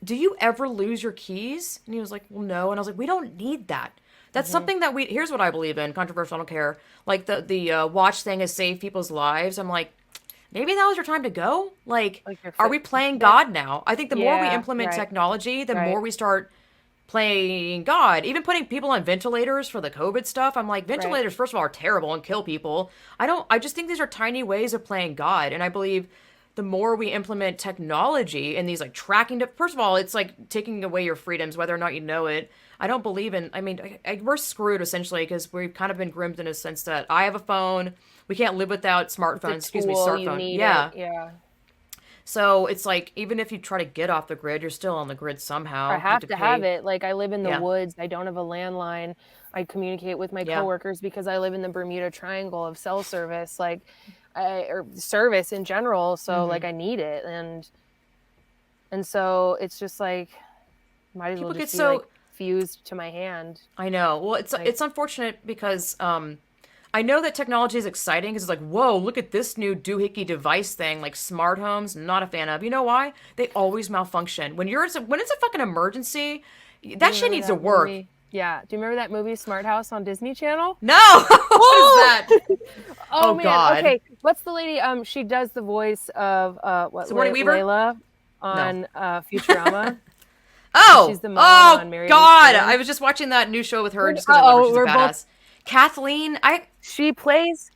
do you ever lose your keys? And he was like, well, no. And I was like, we don't need that. That's something that here's what I believe in, controversial, I don't care. Like the watch thing has saved people's lives. I'm like, maybe that was your time to go. Like, Like your are we playing Fitbit. God now? I think the more we Yeah, implement right, technology, the right, more we start playing God. Even putting people on ventilators for the COVID stuff. I'm like, right. ventilators, first of all, are terrible and kill people. I just think these are tiny ways of playing God. And I believe the more we implement technology and these like tracking, first of all, it's like taking away your freedoms, whether or not you know it. I don't believe in, I mean, we're screwed essentially because we've kind of been groomed in a sense that I have a phone. We can't live without It's a smartphones, excuse me, tool, you smartphone. need it. Yeah. Yeah. So it's like, even if you try to get off the grid, you're still on the grid I somehow. You have have to to have pay. it. Like I live in the Yeah. woods. I don't have a landline. I communicate with my Yeah. coworkers because I live in the Bermuda Triangle of cell service, or service in general. So like I need it, and so it's just like might as well People get just be like so fused to my hand. I know. Well, Like it's unfortunate because I know that technology is exciting because it's like, whoa, look at this new doohickey device thing, like smart homes. Not a fan of. You know why? They always malfunction. When it's a fucking emergency, do you that shit remember needs to that work. movie? Yeah. Do you remember that movie Smart House on Disney Channel? No, what is that? Oh Oh man. God, Okay. What's the lady? She does the voice of Sigourney Weaver? Layla No. on Futurama. She's Oh, the mom oh on Married with God! I Children. was just watching that new show with her just because I love her. Oh, She's a we're both. badass. Kathleen, She plays.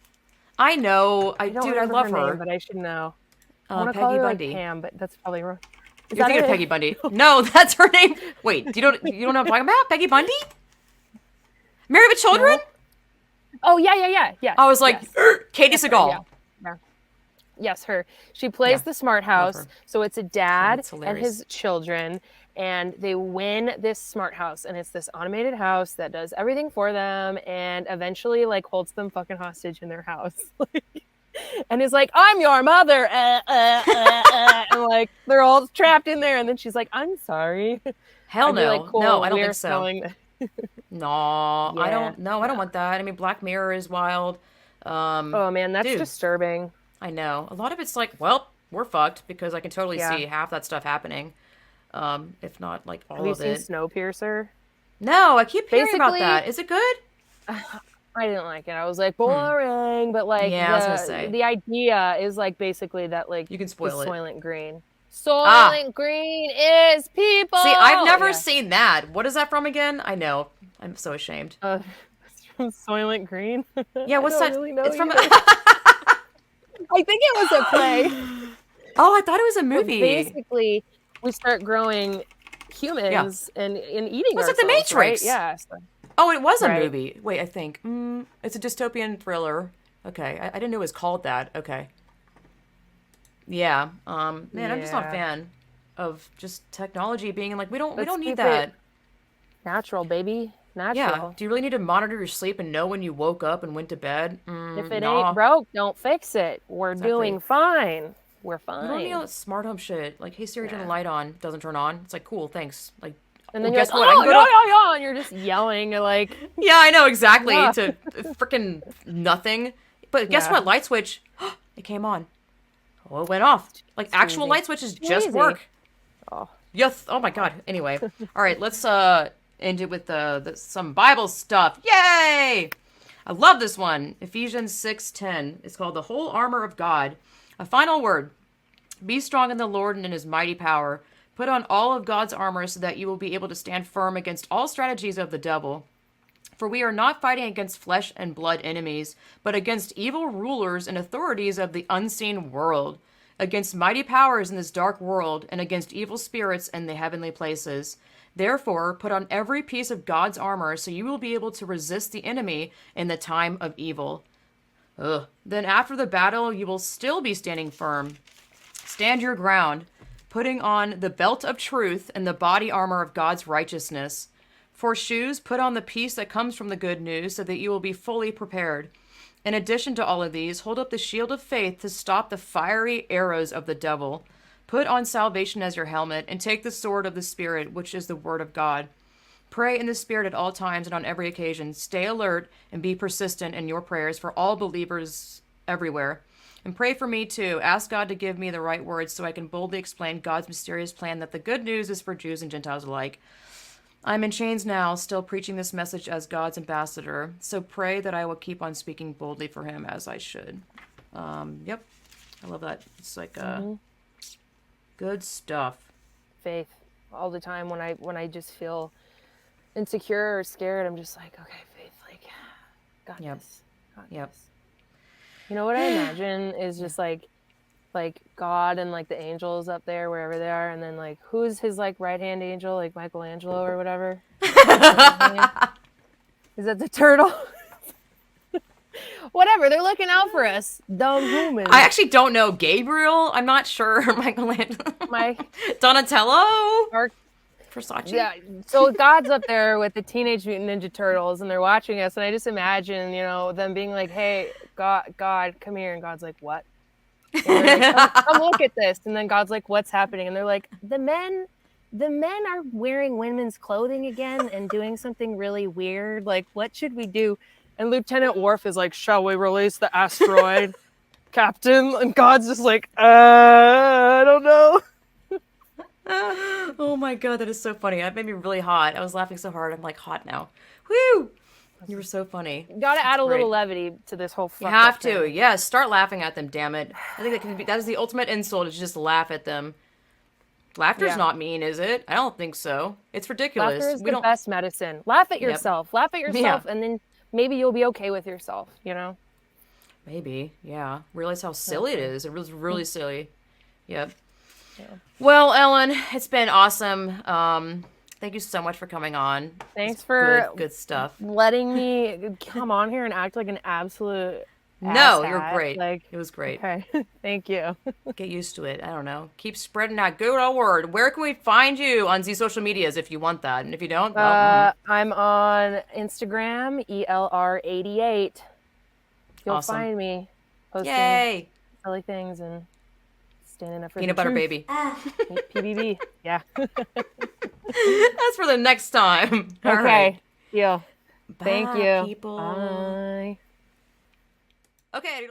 I know, I don't dude, I remember love her name, her. but I should know. I want to call Peggy her like Bundy. Pam, but that's probably wrong. Is You're that thinking of it? Peggy Bundy. No, that's her name. Wait, you don't know what I'm talking about? Peggy Bundy? Married with Children? No. Oh yeah. Yes. I was like, Yes. Katie That's her, Seagal. yeah. Yes, her. She plays Yeah, the Smart love House. her. So it's a dad That's and hilarious. his children, and they win this Smart House, and it's this automated house that does everything for them, and eventually like holds them fucking hostage in their house. And is like, I'm your mother. And like they're all trapped in there, and then she's like, I'm sorry. Hell I'd be like, no. No, cool, I don't we're think so. smelling. No, I Yeah. don't. No, I don't want that. I mean, Black Mirror is wild. Oh man, that's Dude, disturbing. I know. A lot of it's like, well, we're fucked because I can totally Yeah. see half that stuff happening. If not like Have all you of seen it. Snowpiercer? No, I keep hearing about Basically, that. Is it good? I didn't like it. I was like boring, but like Yeah, I was gonna say. the idea is like basically that like You can the spoil it. Soylent Green. Ah, Soylent Green is people. see, I've never Yeah. seen that. What is that from again? I know. I'm so ashamed. It's from Soylent Green. Yeah, I what's don't that? really know It's from. either. I think it was a play. Oh, I thought it was a But movie. basically, we start growing Yeah. humans and eating Was it The ourselves, right? Matrix? Yeah. Oh, it was a Right. movie. Wait, I think. It's a dystopian thriller. Okay, I didn't know it was called that. Okay. Yeah. Man, I'm just not a Yeah. fan of just technology being like we don't Let's need keep that. it natural, baby. Yeah. Natural. Do you really need to monitor your sleep and know when you woke up and went to bed? If it ain't Nah. broke, don't fix it. We're doing Exactly. fine. We're You don't need all fine. that smart home shit. Like, hey Siri, turn the Yeah. light on. Doesn't turn on. It's like, cool, thanks. Like, And well, then you're guess like, what? I oh, can go to. yeah, and you're just yelling like, Yeah, I know exactly. Yeah. To freaking nothing. But guess Yeah. what? Light switch. It came on. Oh, it went off. Like actual easy. light switches just easy. work. oh, Yes. Oh my god. Anyway, all right. Let's end it with some Bible stuff. Yay! I love this one. Ephesians 6:10. It's called the whole armor of God. A final word. Be strong in the Lord and in His mighty power. Put on all of God's armor so that you will be able to stand firm against all strategies of the devil. For we are not fighting against flesh and blood enemies, but against evil rulers and authorities of the unseen world, against mighty powers in this dark world, and against evil spirits in the heavenly places. Therefore, put on every piece of God's armor so you will be able to resist the enemy in the time of evil. Then after the battle, you will still be standing firm. Stand your ground, putting on the belt of truth and the body armor of God's righteousness. For shoes, put on the peace that comes from the good news so that you will be fully prepared. In addition to all of these, hold up the shield of faith to stop the fiery arrows of the devil. Put on salvation as your helmet and take the sword of the Spirit, which is the word of God. Pray in the Spirit at all times and on every occasion. Stay alert and be persistent in your prayers for all believers everywhere. And pray for me too. Ask God to give me the right words so I can boldly explain God's mysterious plan that the good news is for Jews and Gentiles alike. I'm in chains now, still preaching this message as God's ambassador. So pray that I will keep on speaking boldly for him as I should. Yep. I love that. It's like good stuff. Faith. All the time when I just feel insecure or scared, I'm just like, okay, Faith, like, got Yep. this. Got Yep. this. You know what I imagine is just like God and like the angels up there wherever they are, and then like who's his like right hand angel, like Michelangelo or whatever. Is that the turtle? Whatever, they're looking out for us, dumb humans. I actually don't know Gabriel. I'm not sure. Michelangelo. My Donatello. Mark. Versace. Yeah, so God's up there with the Teenage Mutant Ninja Turtles, and they're watching us, and I just imagine, you know, them being like, "Hey, God, come here," and God's like, "What?" And they're like, come look at this, and then God's like, "What's happening?" And they're like, "The men are wearing women's clothing again and doing something really weird. Like, what should we do?" And Lieutenant Worf is like, "Shall we release the asteroid, Captain?" And God's just like, I don't know." Oh my god, that is so funny. That made me really hot. I was laughing so hard. I'm like hot now. Woo! You were so funny. You gotta add a great. little levity to this whole You fucked have up to. thing. Yes, start laughing at them, damn it. I think that is the ultimate insult, is just laugh at them. Laughter's Yeah. not mean, is it? I don't think so. It's ridiculous. Laughter is the best medicine. Laugh at yourself. Laugh at yourself, and then maybe you'll be okay with yourself, you know? Maybe, yeah. Realize how silly it is. It was really silly. Yep. Yeah. Well, Ellen, it's been awesome. Thank you so much for coming on. Thanks It's for good stuff. letting me come on here and act like an absolute No, asshat. you're great. Like, It was great. okay, thank you. Get used to it. I don't know. Keep spreading that good old word. Where can we find you on these social medias if you want that? And if you don't, well, I'm on Instagram, ELR88. You'll Awesome. find me posting yay! silly things and standing up for Peanut the butter truth. baby. PBB, yeah. That's for the next time. All Okay, right. deal. Thank Bye, you. people. Bye. Okay.